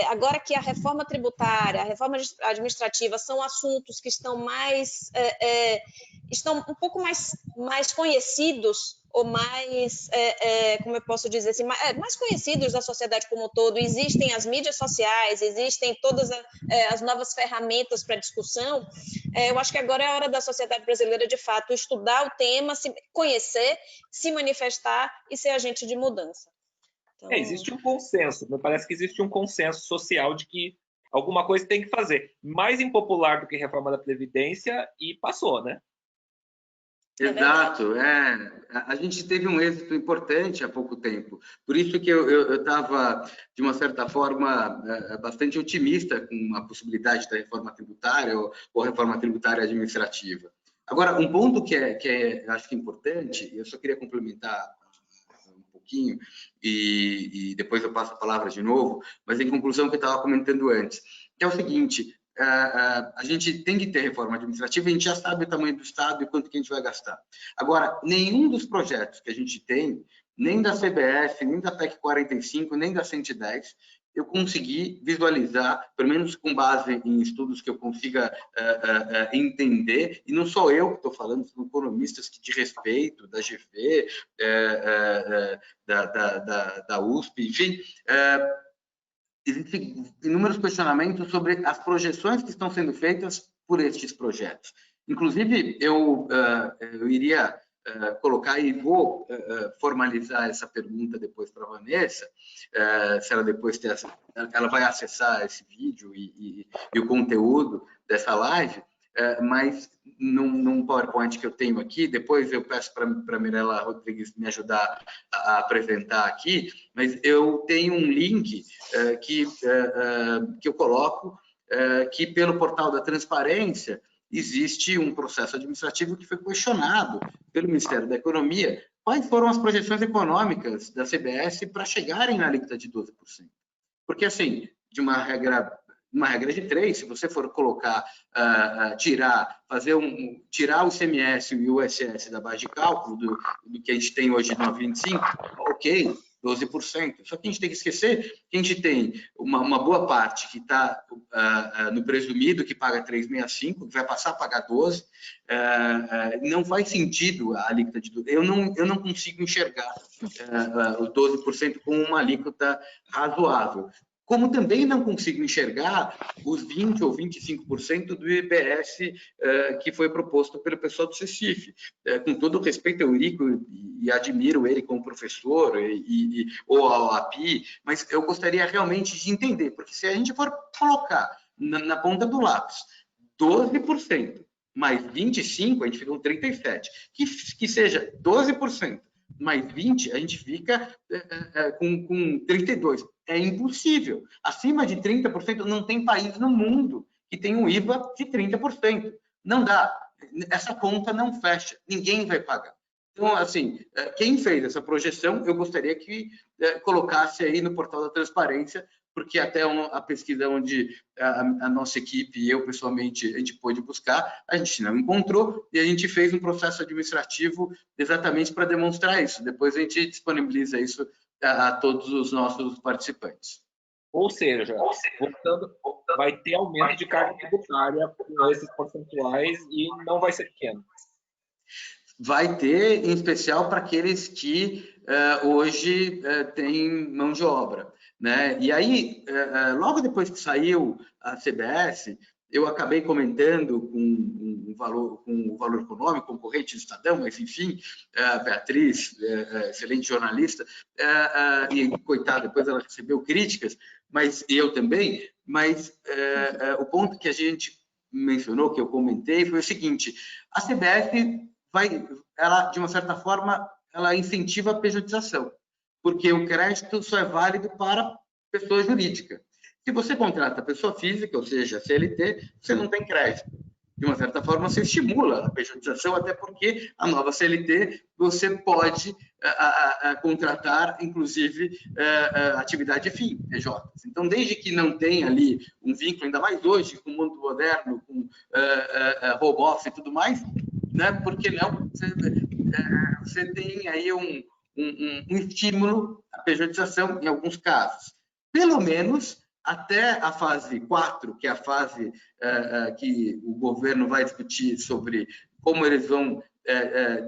agora que a reforma tributária, a reforma administrativa são assuntos que estão mais... estão um pouco mais conhecidos, ou mais, como eu posso dizer assim, mais conhecidos da sociedade como um todo. Existem as mídias sociais, existem todas as novas ferramentas para discussão. Eu acho que agora é a hora da sociedade brasileira, de fato, estudar o tema, se conhecer, se manifestar e ser agente de mudança. Então... existe um consenso, me parece que existe um consenso social de que alguma coisa tem que fazer. Mais impopular do que reforma da Previdência, e passou, né? Exato, a gente teve um êxito importante há pouco tempo, por isso que eu estava, de uma certa forma, bastante otimista com a possibilidade da reforma tributária ou reforma tributária administrativa. Agora, um ponto que eu acho que é importante, eu só queria complementar um pouquinho, e depois eu passo a palavra de novo, mas em conclusão que eu estava comentando antes, que é o seguinte: a gente tem que ter reforma administrativa, a gente já sabe o tamanho do Estado e quanto que a gente vai gastar. Agora, nenhum dos projetos que a gente tem, nem da CBF, nem da PEC 45, nem da 110, eu consegui visualizar, pelo menos com base em estudos que eu consiga entender, e não sou eu que estou falando, são economistas que de respeito, da GV, da USP, enfim... existem inúmeros questionamentos sobre as projeções que estão sendo feitas por estes projetos. Inclusive, eu iria colocar, e vou formalizar essa pergunta depois para a Vanessa, se ela depois ela vai acessar esse vídeo e o conteúdo dessa live, mas num PowerPoint que eu tenho aqui, depois eu peço para a Mirela Rodrigues me ajudar a apresentar aqui, mas eu tenho um link que eu coloco, que pelo portal da transparência existe um processo administrativo que foi questionado pelo Ministério da Economia. Quais foram as projeções econômicas da CBS para chegarem na alíquota de 12%? Porque, assim, de uma regra de 3, se você for colocar, tirar o ICMS e o ISS da base de cálculo do que a gente tem hoje de 9,25, ok, 12%. Só que a gente tem que esquecer que a gente tem uma boa parte que está no presumido, que paga 3,65, que vai passar a pagar 12%. Não faz sentido a alíquota de 12%. Eu não consigo enxergar os 12% como uma alíquota razoável. Como também não consigo enxergar os 20% ou 25% do IBS que foi proposto pelo pessoal do CECIF. Com todo o respeito ao Eurico, e admiro ele como professor, ou ao API, mas eu gostaria realmente de entender, porque se a gente for colocar na ponta do lápis 12% mais 25%, a gente fica com 37%. Que seja 12%. Mais 20%, a gente fica com 32%. É impossível. Acima de 30%, não tem país no mundo que tenha um IVA de 30%. Não dá. Essa conta não fecha. Ninguém vai pagar. Então, assim, quem fez essa projeção, eu gostaria que colocasse aí no portal da transparência, porque até a pesquisa onde a nossa equipe e eu, pessoalmente, a gente pôde buscar, a gente não encontrou, e a gente fez um processo administrativo exatamente para demonstrar isso. Depois a gente disponibiliza isso a todos os nossos participantes. Ou seja, vai ter aumento de carga tributária com esses percentuais e não vai ser pequeno. Vai ter, em especial, para aqueles que hoje tem mão de obra, né? E aí, logo depois que saiu a CBS, eu acabei comentando com o valor econômico, concorrente do Estadão, mas enfim, a Beatriz, excelente jornalista, e coitada, depois ela recebeu críticas, mas eu também, mas o ponto que a gente mencionou, que eu comentei, foi o seguinte: a CBF ela, de uma certa forma, ela incentiva a pejotização, porque o crédito só é válido para pessoa jurídica. Se você contrata pessoa física, ou seja, CLT, você não tem crédito. De uma certa forma, você estimula a pejotização, até porque a nova CLT você pode contratar, inclusive, atividade fim, PJs. Então, desde que não tenha ali um vínculo, ainda mais hoje, com o mundo moderno, com home office e tudo mais, né? Por que não? Você tem aí um estímulo à pejotização em alguns casos. Pelo menos até a fase 4, que é a fase que o governo vai discutir sobre como eles vão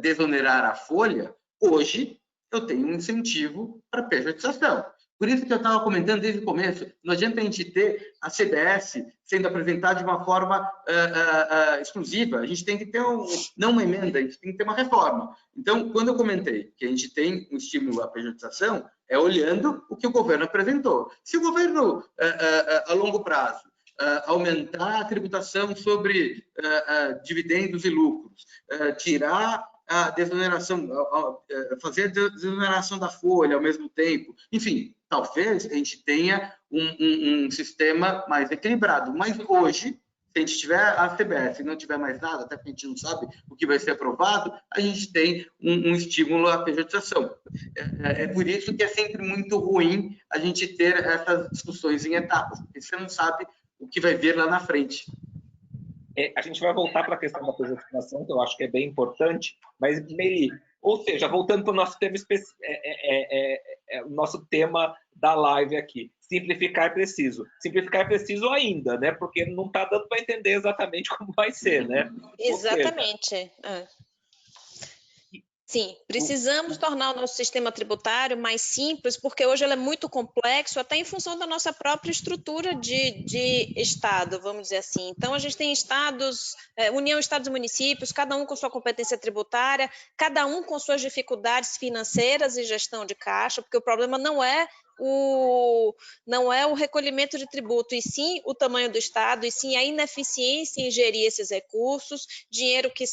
desonerar a folha, hoje eu tenho um incentivo para pejotização. Por isso que eu estava comentando desde o começo, não adianta a gente ter a CBS sendo apresentada de uma forma exclusiva, a gente tem que ter não uma emenda, a gente tem que ter uma reforma. Então, quando eu comentei que a gente tem um estímulo à pejotização, é olhando o que o governo apresentou. Se o governo, a longo prazo, aumentar a tributação sobre dividendos e lucros, tirar a desoneração, fazer a desoneração da folha ao mesmo tempo, enfim, talvez a gente tenha um sistema mais equilibrado. Mas hoje, se a gente tiver a CBS e não tiver mais nada, até porque a gente não sabe o que vai ser aprovado, a gente tem um estímulo à pejotização. É por isso que é sempre muito ruim a gente ter essas discussões em etapas, porque você não sabe o que vai vir lá na frente. A gente vai voltar para a questão da pejotização, que eu acho que é bem importante, mas, Meili, ou seja, voltando para o nosso tema o nosso tema da live aqui, simplificar é preciso. Simplificar é preciso ainda, né? Porque não está dando para entender exatamente como vai ser, né? Exatamente. Sim, precisamos tornar o nosso sistema tributário mais simples, porque hoje ele é muito complexo, até em função da nossa própria estrutura de Estado, vamos dizer assim. Então, a gente tem estados, União, estados e municípios, cada um com sua competência tributária, cada um com suas dificuldades financeiras e gestão de caixa, porque o problema não é o recolhimento de tributo, e sim o tamanho do Estado, e sim a ineficiência em gerir esses recursos, dinheiro que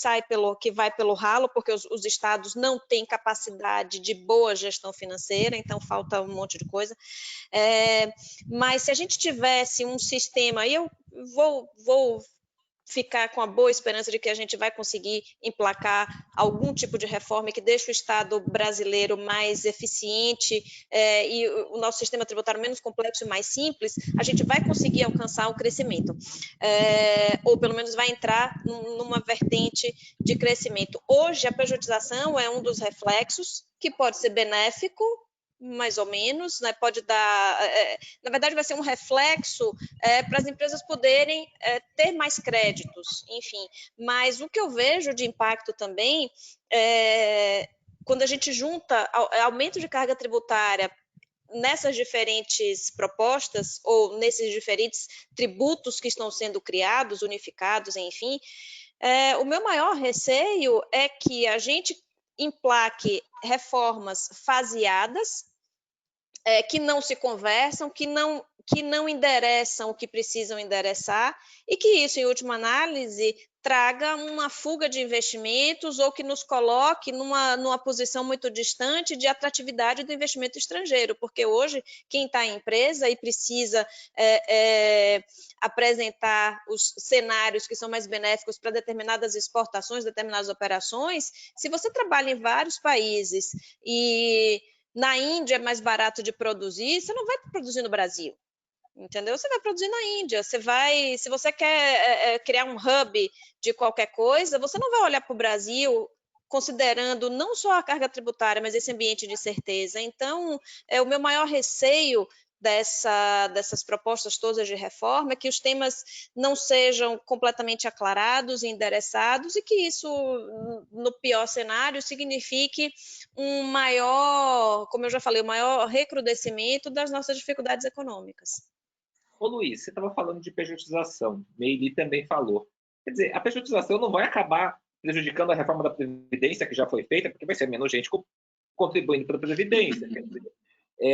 vai pelo ralo, porque os estados não têm capacidade de boa gestão financeira, então falta um monte de coisa. Mas se a gente tivesse um sistema, aí eu vou ficar com a boa esperança de que a gente vai conseguir emplacar algum tipo de reforma que deixe o Estado brasileiro mais eficiente e o nosso sistema tributário menos complexo e mais simples, a gente vai conseguir alcançar o crescimento, ou pelo menos vai entrar numa vertente de crescimento. Hoje, a pejotização é um dos reflexos que pode ser benéfico, mais ou menos, né? Pode dar, na verdade vai ser um reflexo para as empresas poderem ter mais créditos, enfim, mas o que eu vejo de impacto também quando a gente junta aumento de carga tributária nessas diferentes propostas ou nesses diferentes tributos que estão sendo criados, unificados, enfim, o meu maior receio é que a gente emplaque reformas faseadas, que não se conversam, que não endereçam o que precisam endereçar, e que isso, em última análise, traga uma fuga de investimentos ou que nos coloque numa posição muito distante de atratividade do investimento estrangeiro, porque hoje quem está em empresa e precisa apresentar os cenários que são mais benéficos para determinadas exportações, determinadas operações, se você trabalha em vários países e na Índia é mais barato de produzir, você não vai produzir no Brasil, entendeu? Você vai produzir na Índia, se você quer criar um hub de qualquer coisa, você não vai olhar para o Brasil considerando não só a carga tributária, mas esse ambiente de certeza. Então, o meu maior receio dessas propostas todas de reforma é que os temas não sejam completamente aclarados e endereçados e que isso, no pior cenário, signifique um maior, como eu já falei, um maior recrudescimento das nossas dificuldades econômicas. Ô Luiz, você estava falando de pejotização, Meili também falou. Quer dizer, a pejotização não vai acabar prejudicando a reforma da Previdência que já foi feita, porque vai ser menos gente contribuindo para a Previdência. Quer dizer,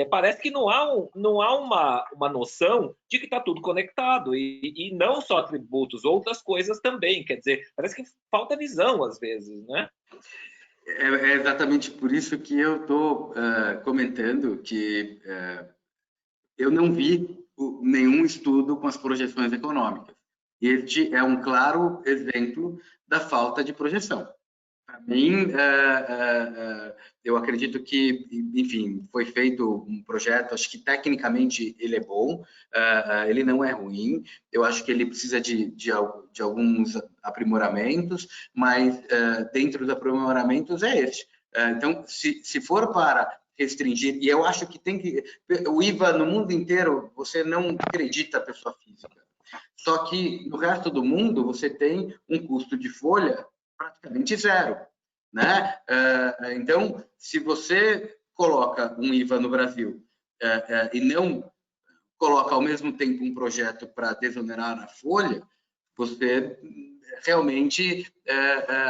parece que não há uma noção de que está tudo conectado, e não só tributos, outras coisas também. Quer dizer, parece que falta visão às vezes, né? É exatamente por isso que eu estou comentando que eu não vi nenhum estudo com as projeções econômicas. Este é um claro exemplo da falta de projeção. Para mim, eu acredito que, enfim, foi feito um projeto, acho que tecnicamente ele é bom, ele não é ruim, eu acho que ele precisa de alguns aprimoramentos, mas dentro dos aprimoramentos é este. Então, se for para restringir, e eu acho que tem que... O IVA no mundo inteiro, você não acredita a pessoa física. Só que no resto do mundo, você tem um custo de folha praticamente zero, né? Então, se você coloca um IVA no Brasil e não coloca ao mesmo tempo um projeto para desonerar a folha, você realmente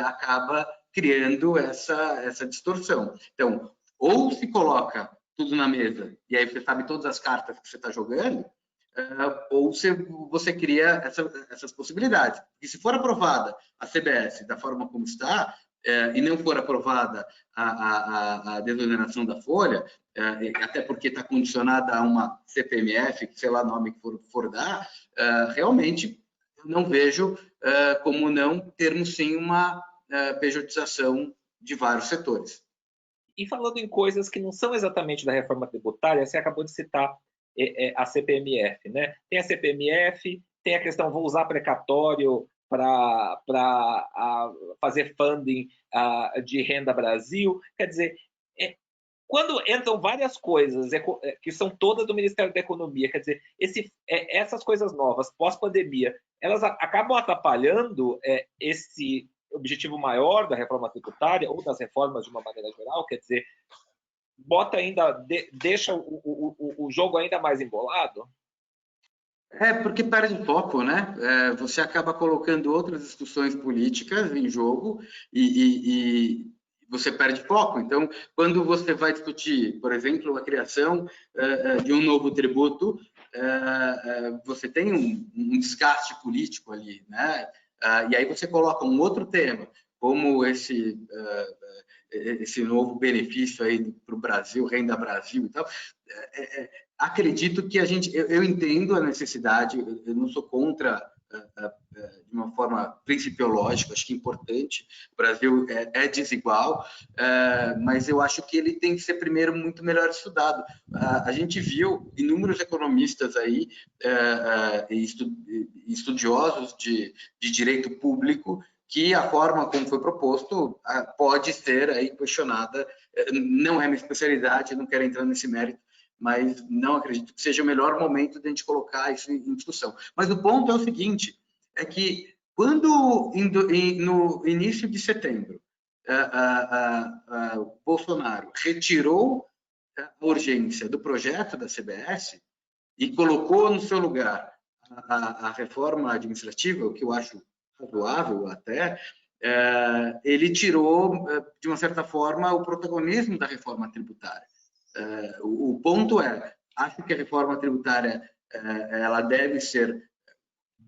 acaba criando essa distorção. Então, ou se coloca tudo na mesa e aí você sabe todas as cartas que você está jogando, ou você cria essas possibilidades. E se for aprovada a CBS da forma como está, e não for aprovada a desoneração da folha, até porque está condicionada a uma CPMF, sei lá o nome que for dar, realmente eu não vejo como não termos sim uma pejotização de vários setores. E falando em coisas que não são exatamente da reforma tributária, você acabou de citar a CPMF, né? Tem a CPMF, tem a questão, vou usar precatório para fazer funding de Renda Brasil. Quer dizer, quando entram várias coisas que são todas do Ministério da Economia, quer dizer, essas coisas novas, pós-pandemia, elas acabam atrapalhando esse objetivo maior da reforma tributária ou das reformas de uma maneira geral, quer dizer, deixa o jogo ainda mais embolado? Porque perde foco, né? Você acaba colocando outras discussões políticas em jogo e você perde foco. Então, quando você vai discutir, por exemplo, a criação de um novo tributo, você tem um desgaste político ali, né? E aí você coloca um outro tema, como esse novo benefício aí para o Brasil, Renda Brasil e tal. Acredito que eu entendo a necessidade, eu não sou contra de uma forma principiológica, acho que é importante, o Brasil é desigual, mas eu acho que ele tem que ser primeiro muito melhor estudado. A gente viu inúmeros economistas aí, estudiosos de direito público, que a forma como foi proposto pode ser aí questionada, não é minha especialidade, não quero entrar nesse mérito, mas não acredito que seja o melhor momento de a gente colocar isso em discussão. Mas o ponto é o seguinte, é que quando no início de setembro o Bolsonaro retirou a urgência do projeto da CBS e colocou no seu lugar a reforma administrativa, o que eu acho razoável até, ele tirou, de uma certa forma, o protagonismo da reforma tributária. O ponto acho que a reforma tributária ela deve ser,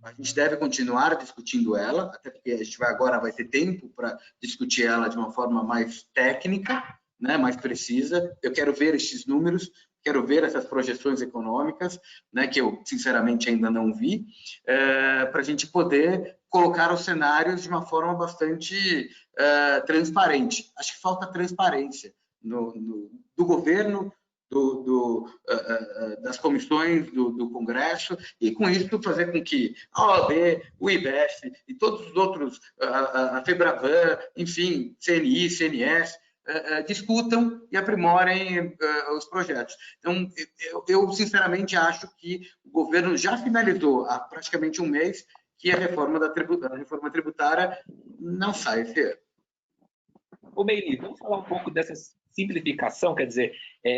a gente deve continuar discutindo ela, até porque a gente agora vai ter tempo para discutir ela de uma forma mais técnica, né, mais precisa. Eu quero ver estes números, quero ver essas projeções econômicas, né, que eu sinceramente ainda não vi, para a gente poder colocar os cenários de uma forma bastante transparente. Acho que falta transparência do governo, das comissões do Congresso, e com isso fazer com que a OAB, o IBEF e todos os outros, a FEBRAVAN, enfim, CNI, CNS, discutam e aprimorem os projetos. Então, eu sinceramente acho que o governo já finalizou há praticamente um mês que a reforma tributária não sai esse ano. Ô, Meili, vamos falar um pouco dessa simplificação, quer dizer,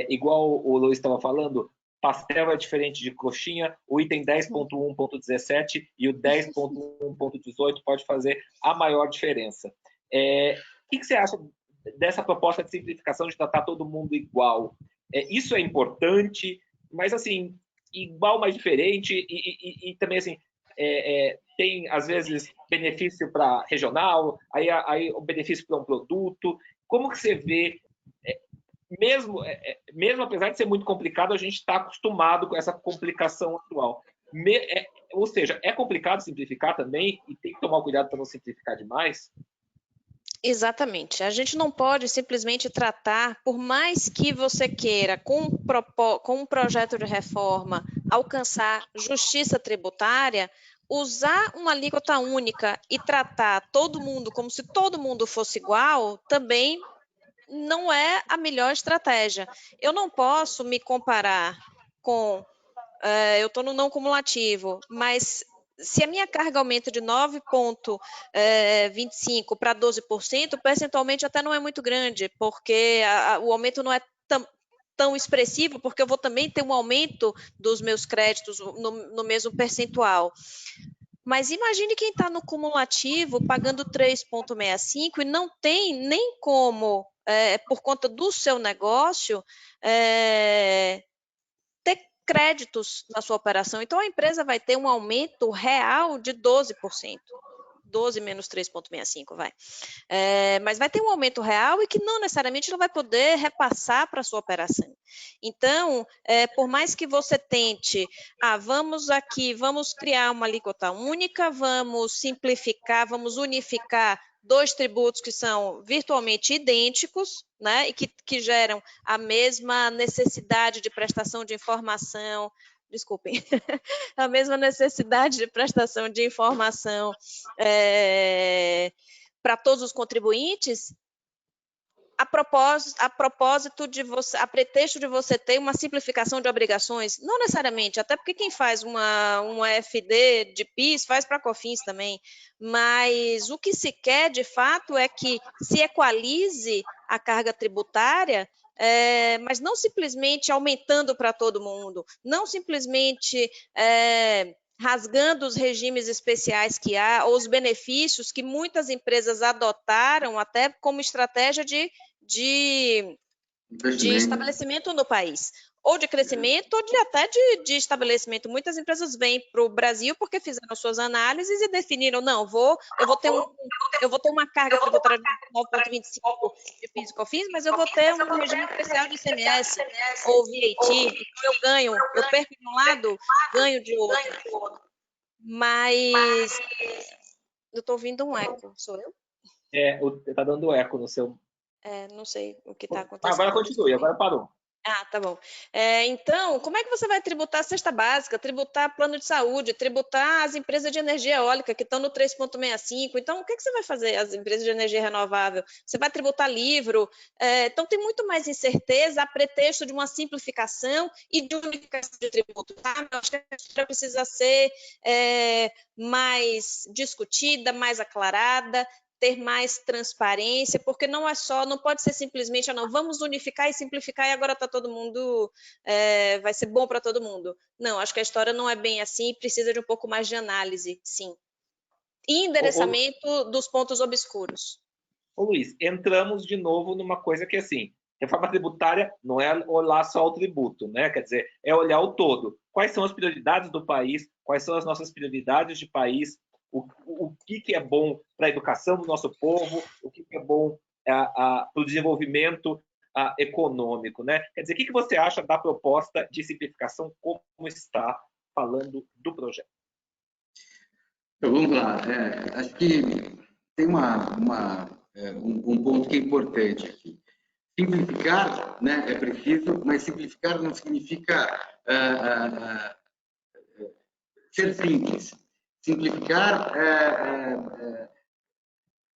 igual o Luiz estava falando, pastel é diferente de coxinha, o item 10.1.17 e o 10.1.18 pode fazer a maior diferença. O que você acha dessa proposta de simplificação de tratar todo mundo igual? Isso é importante, mas assim, igual, mas diferente, e também assim, tem às vezes benefício para regional, aí o benefício para um produto. Como que você vê, mesmo apesar de ser muito complicado, a gente está acostumado com essa complicação atual. Ou seja, é complicado simplificar também e tem que tomar cuidado para não simplificar demais? Exatamente. A gente não pode simplesmente tratar, por mais que você queira, com um projeto de reforma, alcançar justiça tributária, usar uma alíquota única e tratar todo mundo como se todo mundo fosse igual, também não é a melhor estratégia. Eu não posso me comparar com... eu estou no não cumulativo, mas se a minha carga aumenta de 9,25% para 12%, percentualmente até não é muito grande, porque o aumento não é tão expressivo, porque eu vou também ter um aumento dos meus créditos no mesmo percentual. Mas imagine quem está no cumulativo pagando 3,65 e não tem nem como, por conta do seu negócio, ter créditos na sua operação. Então, a empresa vai ter um aumento real de 12%. 12 menos 3,65, vai. Mas vai ter um aumento real e que não necessariamente ela vai poder repassar para a sua operação. Então, por mais que você tente, vamos criar uma alíquota única, vamos simplificar, vamos unificar 2 tributos que são virtualmente idênticos, né, e que geram a mesma necessidade de prestação de informação, desculpem, a mesma necessidade de prestação de informação para todos os contribuintes, a pretexto de você ter uma simplificação de obrigações, não necessariamente, até porque quem faz uma FD de PIS faz para COFINS também, mas o que se quer, de fato, é que se equalize a carga tributária, mas não simplesmente aumentando para todo mundo, não simplesmente rasgando os regimes especiais que há, ou os benefícios que muitas empresas adotaram até como estratégia de estabelecimento no país, ou de crescimento, ou até de estabelecimento. Muitas empresas vêm para o Brasil porque fizeram suas análises e definiram, não, eu vou ter uma carga tributária de 9,25 de PIS e COFINS, mas eu vou ter um regime especial de ICMS ou VAT, então eu perco de um lado, ganho de outro. Mas eu estou ouvindo um eco, sou eu? Está dando eco no seu... não sei o que está acontecendo. Agora continue, agora parou. Tá bom. Então, como é que você vai tributar a cesta básica, tributar plano de saúde, tributar as empresas de energia eólica que estão no 3,65? Então, o que você vai fazer, as empresas de energia renovável? Você vai tributar livro? Então, tem muito mais incerteza a pretexto de uma simplificação e de unificação de tributos. Eu acho que a história precisa ser mais discutida, mais aclarada, ter mais transparência, porque não pode ser simplesmente, vamos unificar e simplificar e agora está todo mundo, vai ser bom para todo mundo. Não, acho que a história não é bem assim, precisa de um pouco mais de análise, sim. E endereçamento dos pontos obscuros. Ô Luiz, entramos de novo numa coisa que, assim, reforma tributária não é olhar só o tributo, né? Quer dizer, é olhar o todo. Quais são as prioridades do país? Quais são as nossas prioridades de país? O que é bom para a educação do nosso povo, o que é bom para o desenvolvimento econômico, né? Quer dizer, o que você acha da proposta de simplificação como está falando do projeto? Então, vamos lá. Acho que tem um ponto que é importante aqui. Simplificar, né, é preciso, mas simplificar não significa ser simples. Simplificar,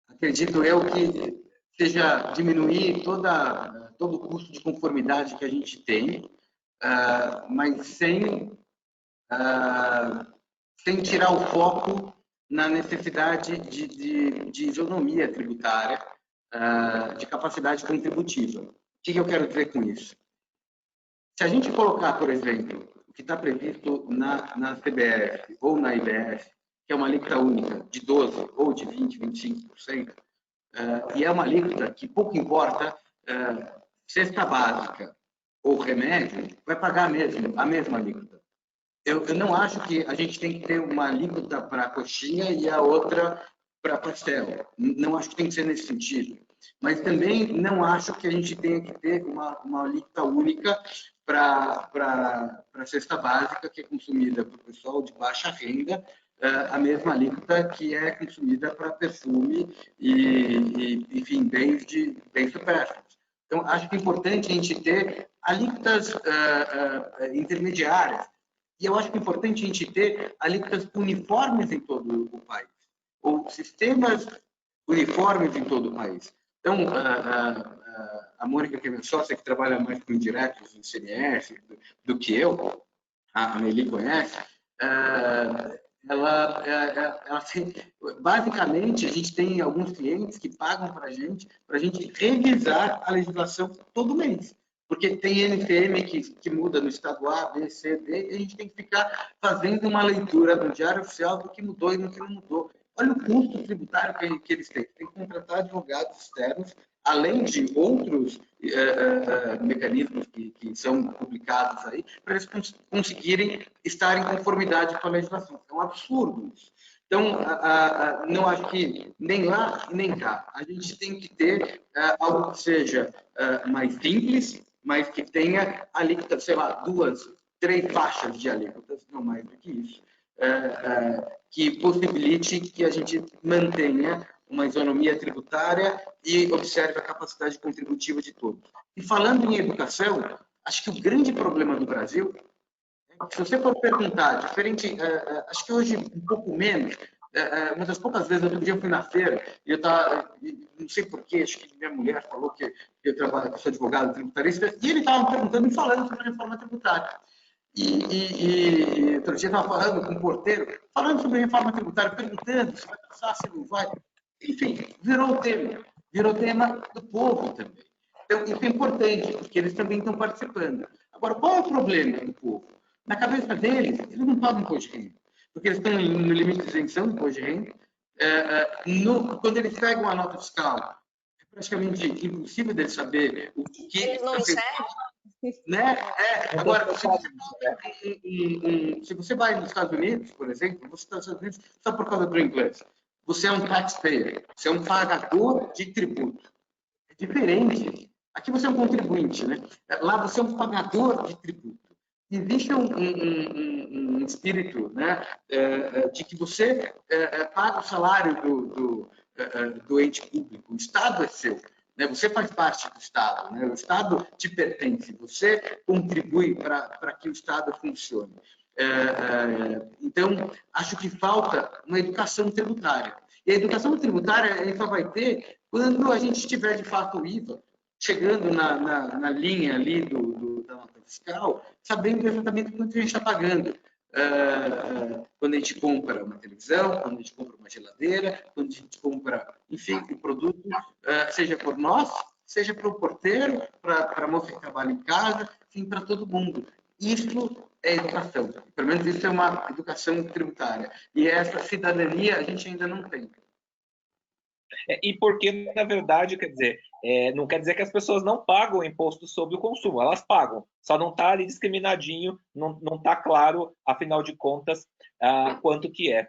acredito eu que seja diminuir todo o custo de conformidade que a gente tem, mas sem tirar o foco na necessidade de isonomia tributária, de capacidade contributiva. O que eu quero dizer com isso? Se a gente colocar, por exemplo, o que está previsto na CBF ou na IBF, que é uma alíquota única de 12% ou de 20%, 25%, e é uma alíquota que pouco importa, cesta básica ou remédio, vai pagar a mesma alíquota. Eu não acho que a gente tem que ter uma alíquota para coxinha e a outra para pastel. Não acho que tem que ser nesse sentido. Mas também não acho que a gente tenha que ter uma alíquota única para a cesta básica, que é consumida para o pessoal de baixa renda, a mesma alíquota que é consumida para perfume e, enfim, bens supérfluos. Então, acho que é importante a gente ter alíquotas intermediárias. E eu acho que é importante a gente ter alíquotas uniformes em todo o país, ou sistemas uniformes em todo o país. Então, a Mônica, que é minha sócia, que trabalha mais com indiretos em CMS do que eu, a Meli conhece, ela basicamente, a gente tem alguns clientes que pagam para a gente revisar a legislação todo mês. Porque tem NTM que muda no estado A, B, C, D, e a gente tem que ficar fazendo uma leitura no Diário Oficial do que mudou e do que não mudou. Olha o custo tributário que eles têm. Tem que contratar advogados externos, além de outros mecanismos que são publicados aí, para eles conseguirem estar em conformidade com a legislação. É um absurdo isso. Então, não acho que nem lá nem cá. A gente tem que ter algo que seja mais simples, mas que tenha alíquota, sei lá, 2, 3 faixas de alíquotas, não mais do que isso, que possibilite que a gente mantenha uma isonomia tributária e observe a capacidade contributiva de todos. E falando em educação, acho que o grande problema do Brasil, se você for perguntar, diferente, acho que hoje um pouco menos, uma das poucas vezes, outro dia eu fui na feira e eu estava, não sei porquê, acho que minha mulher falou que eu trabalho, que eu sou advogado tributarista, e ele estava me perguntando e falando sobre a reforma tributária. E outro dia eu estava falando com um porteiro, falando sobre a reforma tributária, perguntando se vai passar, se não vai. Enfim, virou tema do povo também. Então, isso é importante, porque eles também estão participando. Agora, qual é o problema do povo? Na cabeça deles, eles não pagam imposto de renda, porque eles estão no limite de isenção do imposto de renda. Quando eles pegam a nota fiscal, é praticamente impossível deles saber o que eles não enxergam. Né? Agora, se você vai nos Estados Unidos, por exemplo, você está nos Estados Unidos só por causa do inglês. Você é um taxpayer, você é um pagador de tributo. É diferente. Aqui você é um contribuinte, né? Lá você é um pagador de tributo. Existe um espírito, né, de que você paga o salário do ente público. O Estado é seu. Você faz parte do Estado, né? O Estado te pertence, você contribui para que o Estado funcione. Então, acho que falta uma educação tributária. E a educação tributária a gente só vai ter quando a gente tiver, de fato, o IVA chegando na linha ali da nota fiscal, sabendo exatamente quanto a gente está pagando. Quando a gente compra uma televisão, quando a gente compra uma geladeira, quando a gente compra, enfim, um produto, seja por nós, seja para o porteiro, para a moça que trabalha em casa, enfim, para todo mundo. Isso é educação. Pelo menos isso é uma educação tributária. E essa cidadania a gente ainda não tem. E porque, na verdade, quer dizer, não quer dizer que as pessoas não pagam imposto sobre o consumo, elas pagam, só não está ali discriminadinho, não está claro, afinal de contas, quanto que é.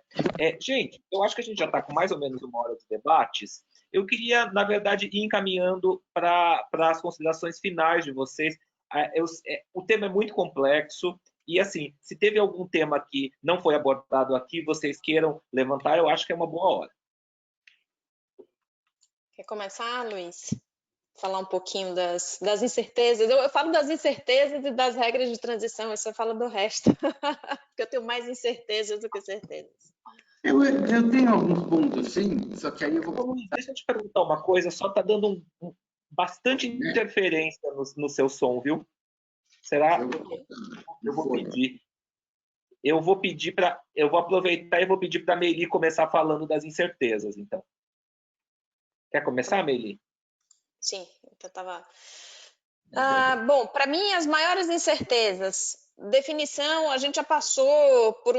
Gente, eu acho que a gente já está com mais ou menos 1 hora de debates. Eu queria, na verdade, ir encaminhando para as considerações finais de vocês. O tema é muito complexo, e assim, se teve algum tema que não foi abordado aqui, vocês queiram levantar, eu acho que é uma boa hora. Quer começar, Luiz? Falar um pouquinho das incertezas. Eu falo das incertezas e das regras de transição, você fala do resto. Porque eu tenho mais incertezas do que certezas. Eu tenho alguns pontos, sim, só que aí eu vou... Luiz, deixa eu te perguntar uma coisa, só está dando bastante interferência no seu som, viu? Será? Eu vou pedir. Eu vou aproveitar e vou pedir para a Meili começar falando das incertezas, então. Quer começar, Meili? Sim, eu estava... bom, para mim, as maiores incertezas. Definição, a gente já passou por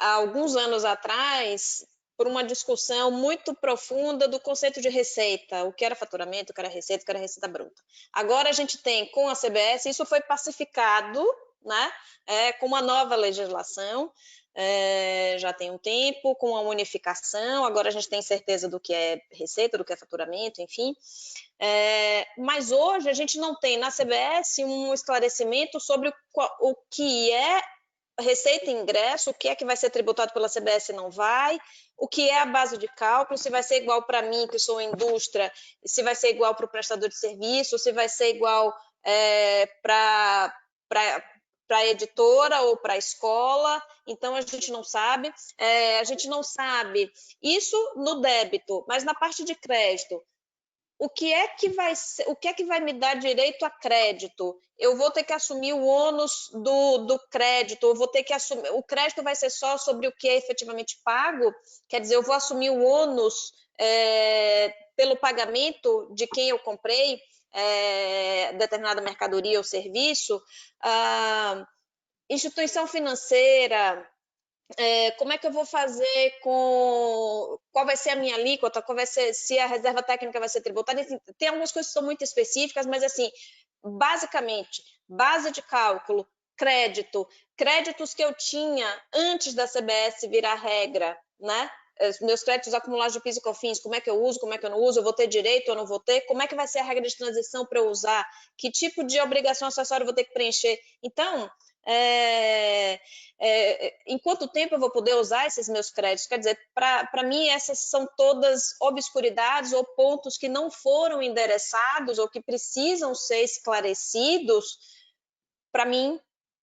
há alguns anos atrás, por uma discussão muito profunda do conceito de receita, o que era faturamento, o que era receita, o que era receita bruta. Agora a gente tem, com a CBS, isso foi pacificado, né, com uma nova legislação, já tem um tempo, com a unificação, agora a gente tem certeza do que é receita, do que é faturamento, enfim. Mas hoje a gente não tem na CBS um esclarecimento sobre o que é receita e ingresso, o que é que vai ser tributado pela CBS e não vai, o que é a base de cálculo, se vai ser igual para mim, que sou indústria, se vai ser igual para o prestador de serviço, se vai ser igual para a editora ou para a escola. Então a gente não sabe. A gente não sabe isso no débito, mas na parte de crédito, o que é que vai me dar direito a crédito? Eu vou ter que assumir o ônus do crédito, eu vou ter que assumir, o crédito vai ser só sobre o que é efetivamente pago, quer dizer, eu vou assumir o ônus pelo pagamento de quem eu comprei determinada mercadoria ou serviço. Instituição financeira, como é que eu vou fazer qual vai ser a minha alíquota, qual vai ser, se a reserva técnica vai ser tributada. Tem algumas coisas que são muito específicas, mas assim, basicamente, base de cálculo, créditos que eu tinha antes da CBS virar regra, né? Meus créditos acumulados de PIS e COFINS, como é que eu uso, como é que eu não uso, eu vou ter direito ou não vou ter, como é que vai ser a regra de transição para eu usar, que tipo de obrigação acessória eu vou ter que preencher. Então, em quanto tempo eu vou poder usar esses meus créditos? Quer dizer, para mim, essas são todas obscuridades ou pontos que não foram endereçados ou que precisam ser esclarecidos para mim,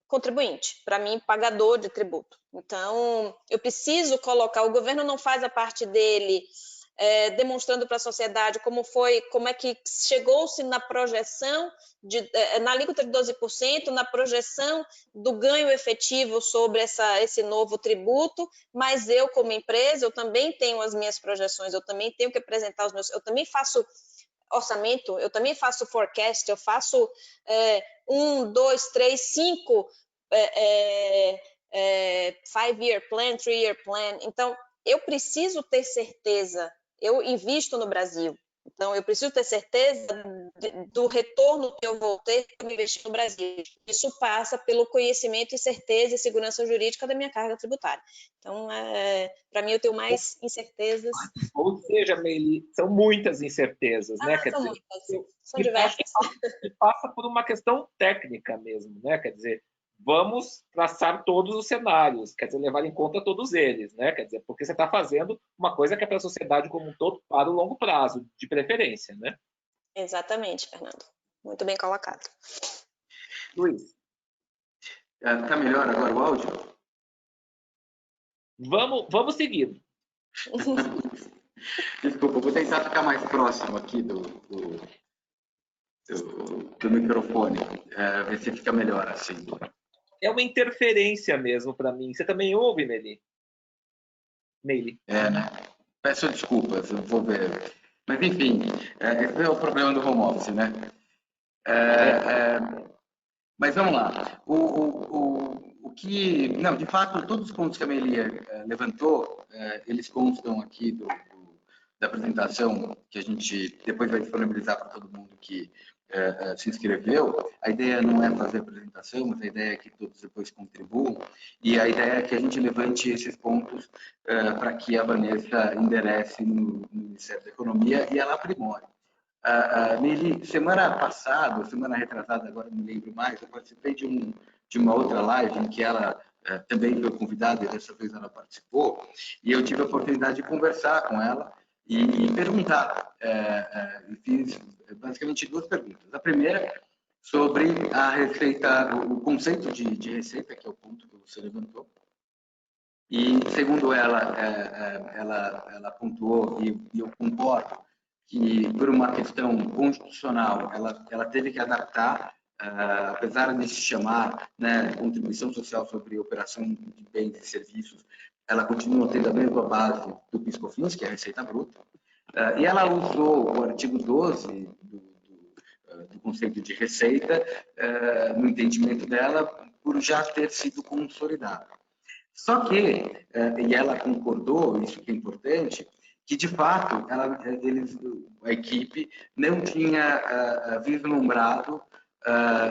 contribuinte, para mim, pagador de tributo. Então, eu preciso colocar, o governo não faz a parte dele demonstrando para a sociedade como é que chegou-se na projeção, na alíquota de 12%, na projeção do ganho efetivo sobre esse novo tributo, mas eu, como empresa, eu também tenho as minhas projeções, eu também tenho que apresentar eu também faço orçamento, eu também faço forecast, eu faço 1, 2, 3, 5 5-year plan, 3-year plan. Então, eu preciso ter certeza, eu invisto no Brasil, então eu preciso ter certeza do retorno que eu vou ter para investir no Brasil. Isso passa pelo conhecimento e certeza e segurança jurídica da minha carga tributária. Então, para mim, eu tenho mais incertezas. Ou seja, Meili, são muitas incertezas, né? Quer são dizer, muitas, são diversas. Que passa por uma questão técnica mesmo, né? Quer dizer, vamos traçar todos os cenários, quer dizer, levar em conta todos eles, né? Quer dizer, porque você está fazendo uma coisa que é para a sociedade como um todo para o longo prazo, de preferência, né? Exatamente, Fernando. Muito bem colocado. Luiz. Tá melhor agora o áudio? Vamos seguir. Desculpa, vou tentar ficar mais próximo aqui do microfone, ver se fica melhor assim. É uma interferência mesmo para mim. Você também ouve, Meili? Né? Peço desculpas, eu vou ver. Mas, enfim, esse é o problema do home office, né? Mas vamos lá. O que... Não, de fato, todos os pontos que a Melia levantou, eles constam aqui da apresentação, que a gente depois vai disponibilizar para todo mundo que se inscreveu. A ideia não é fazer a apresentação, mas a ideia é que todos depois contribuam, e a ideia é que a gente levante esses pontos para que a Vanessa enderece no Ministério da Economia e ela aprimore. Meili, semana passada, semana retrasada, agora não me lembro mais, eu participei de uma outra live em que ela também foi convidada e dessa vez ela participou, e eu tive a oportunidade de conversar com ela e perguntar. Fiz basicamente duas perguntas. A primeira, sobre a receita, o conceito de receita, que é o ponto que você levantou. E, segundo ela, ela pontuou, e eu concordo, que por uma questão constitucional, ela teve que adaptar, apesar de se chamar, né, contribuição social sobre operação de bens e serviços, ela continua tendo a mesma base do PIS/COFINS, que é a Receita Bruta, e ela usou o artigo 12 do conceito de receita, no entendimento dela, por já ter sido consolidado. Só que, e ela concordou, isso que é importante, que de fato a equipe não tinha vislumbrado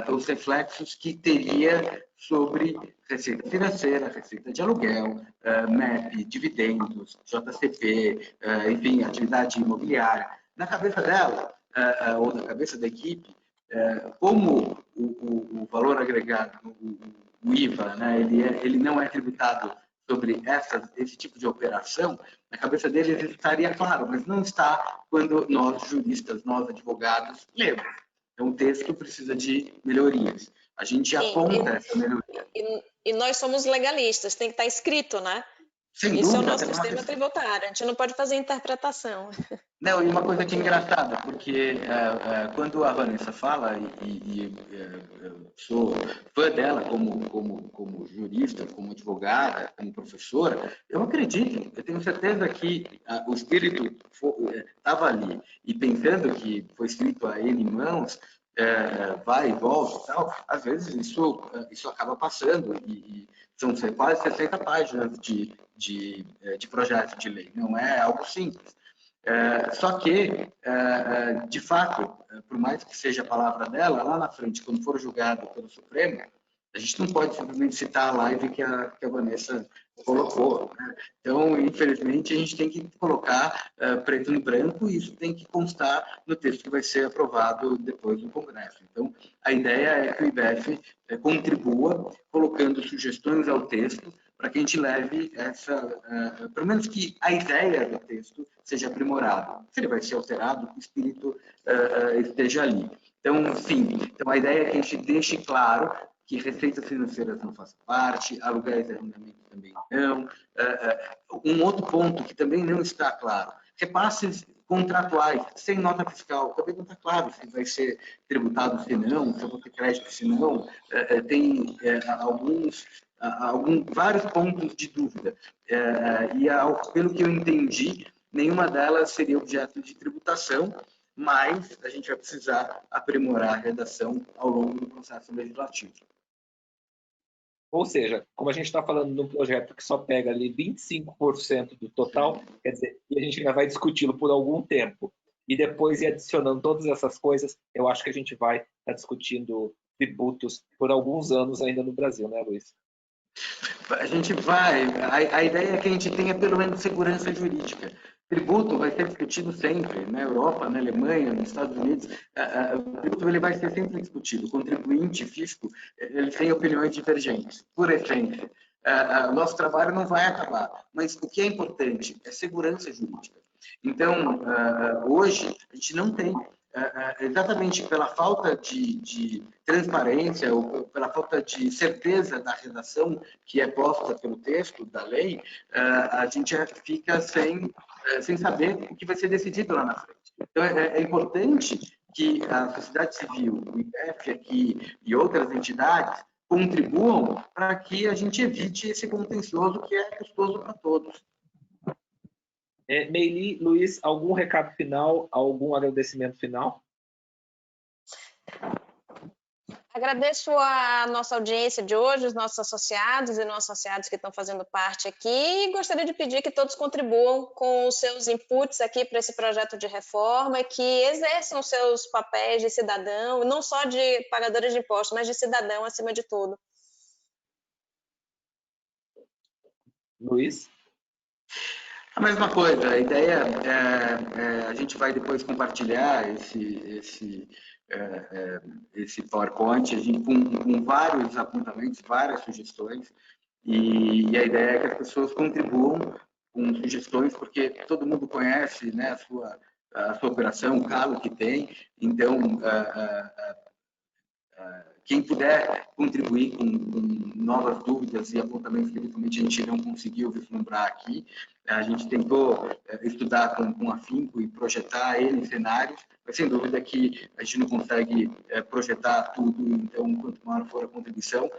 os reflexos que teria sobre receita financeira, receita de aluguel, MEP, dividendos, JCP, enfim, atividade imobiliária. Na cabeça dela, ou na cabeça da equipe, como o valor agregado, o IVA, né, ele não é tributado sobre esse tipo de operação, na cabeça deles estaria claro, mas não está quando nós, juristas, nós, advogados, lemos. Então, o texto precisa de melhorias. A gente aponta essa melhoria. E nós somos legalistas, tem que estar escrito, né? Sem Isso dúvida, é o nosso sistema tributário, a gente não pode fazer interpretação. Não, e uma coisa que é engraçada, porque quando a Vanessa fala, eu sou fã dela como jurista, como advogada, como professora, eu acredito, eu tenho certeza que o espírito estava ali, e pensando que foi escrito a N mãos, vai e volta e tal, às vezes isso acaba passando, e são quase 60 páginas de projeto de lei, não é algo simples. Só que, de fato, por mais que seja a palavra dela, lá na frente, quando for julgado pelo Supremo, a gente não pode simplesmente citar a live que a Vanessa colocou, né? Então, infelizmente, a gente tem que colocar preto no branco e isso tem que constar no texto que vai ser aprovado depois no Congresso. Então, a ideia é que o IBEF contribua colocando sugestões ao texto para que a gente leve pelo menos que a ideia do texto seja aprimorada. Se ele vai ser alterado, que o espírito esteja ali. Então, sim, então a ideia é que a gente deixe claro que receitas financeiras não fazem parte, aluguéis e arrendamentos também não. Um outro ponto que também não está claro, repasses contratuais, sem nota fiscal, também não está claro se vai ser tributado, se não, se eu vou ter crédito, se não. Tem vários pontos de dúvida. Pelo que eu entendi, nenhuma delas seria objeto de tributação, mas a gente vai precisar aprimorar a redação ao longo do processo legislativo. Ou seja, como a gente está falando de um projeto que só pega ali 25% do total, quer dizer, e a gente ainda vai discuti-lo por algum tempo, e depois ir adicionando todas essas coisas, eu acho que a gente vai estar discutindo tributos por alguns anos ainda no Brasil, né, Luiz? A gente vai, a ideia é que a gente tenha pelo menos segurança jurídica. Tributo vai ser discutido sempre, na Europa, na Alemanha, nos Estados Unidos, o tributo ele vai ser sempre discutido. O contribuinte, fisco, eles têm opiniões divergentes, por essência. O nosso trabalho não vai acabar, mas o que é importante é segurança jurídica. Então, hoje, a gente não tem, exatamente pela falta de transparência ou pela falta de certeza da redação que é posta pelo texto da lei, a gente fica sem saber o que vai ser decidido lá na frente. Então, é importante que a sociedade civil, o IBEF aqui e outras entidades contribuam para que a gente evite esse contencioso que é custoso para todos. Meili, Luiz, algum recado final, algum agradecimento final? Agradeço a nossa audiência de hoje, os nossos associados e não associados que estão fazendo parte aqui, e gostaria de pedir que todos contribuam com os seus inputs aqui para esse projeto de reforma e que exerçam seus papéis de cidadão, não só de pagadores de impostos, mas de cidadão acima de tudo. Luiz? A mesma coisa, a ideia a gente vai depois compartilhar esse PowerPoint com vários apontamentos, várias sugestões, e a ideia é que as pessoas contribuam com sugestões, porque todo mundo conhece, né, a sua operação, o calo que tem, então Quem puder contribuir com novas dúvidas e apontamentos que eventualmente a gente não conseguiu vislumbrar aqui, a gente tentou estudar com afinco e projetar N cenários, mas sem dúvida que a gente não consegue projetar tudo, então quanto maior for a contribuição,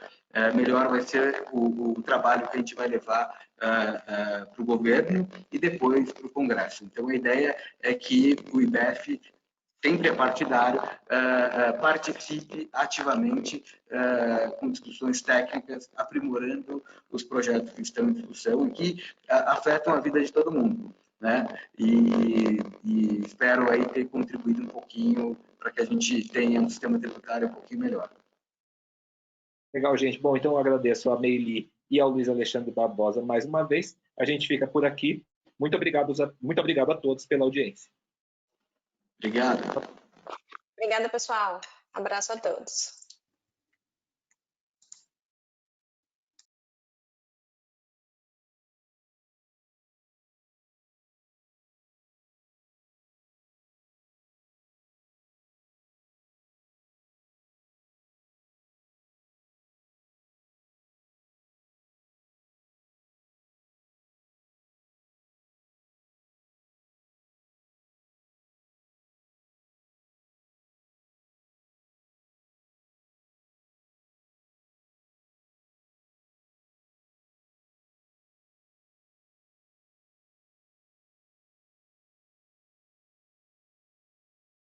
melhor vai ser o trabalho que a gente vai levar para o governo e depois para o Congresso. Então a ideia é que o IBEF, sempre é partidário, participe ativamente com discussões técnicas, aprimorando os projetos que estão em discussão e que afetam a vida de todo mundo, né? E espero aí ter contribuído um pouquinho para que a gente tenha um sistema tributário um pouquinho melhor. Legal, gente. Bom, então eu agradeço a Meili e ao Luiz Alexandre Barbosa mais uma vez. A gente fica por aqui. Muito obrigado a todos pela audiência. Obrigado. Obrigada, pessoal. Abraço a todos.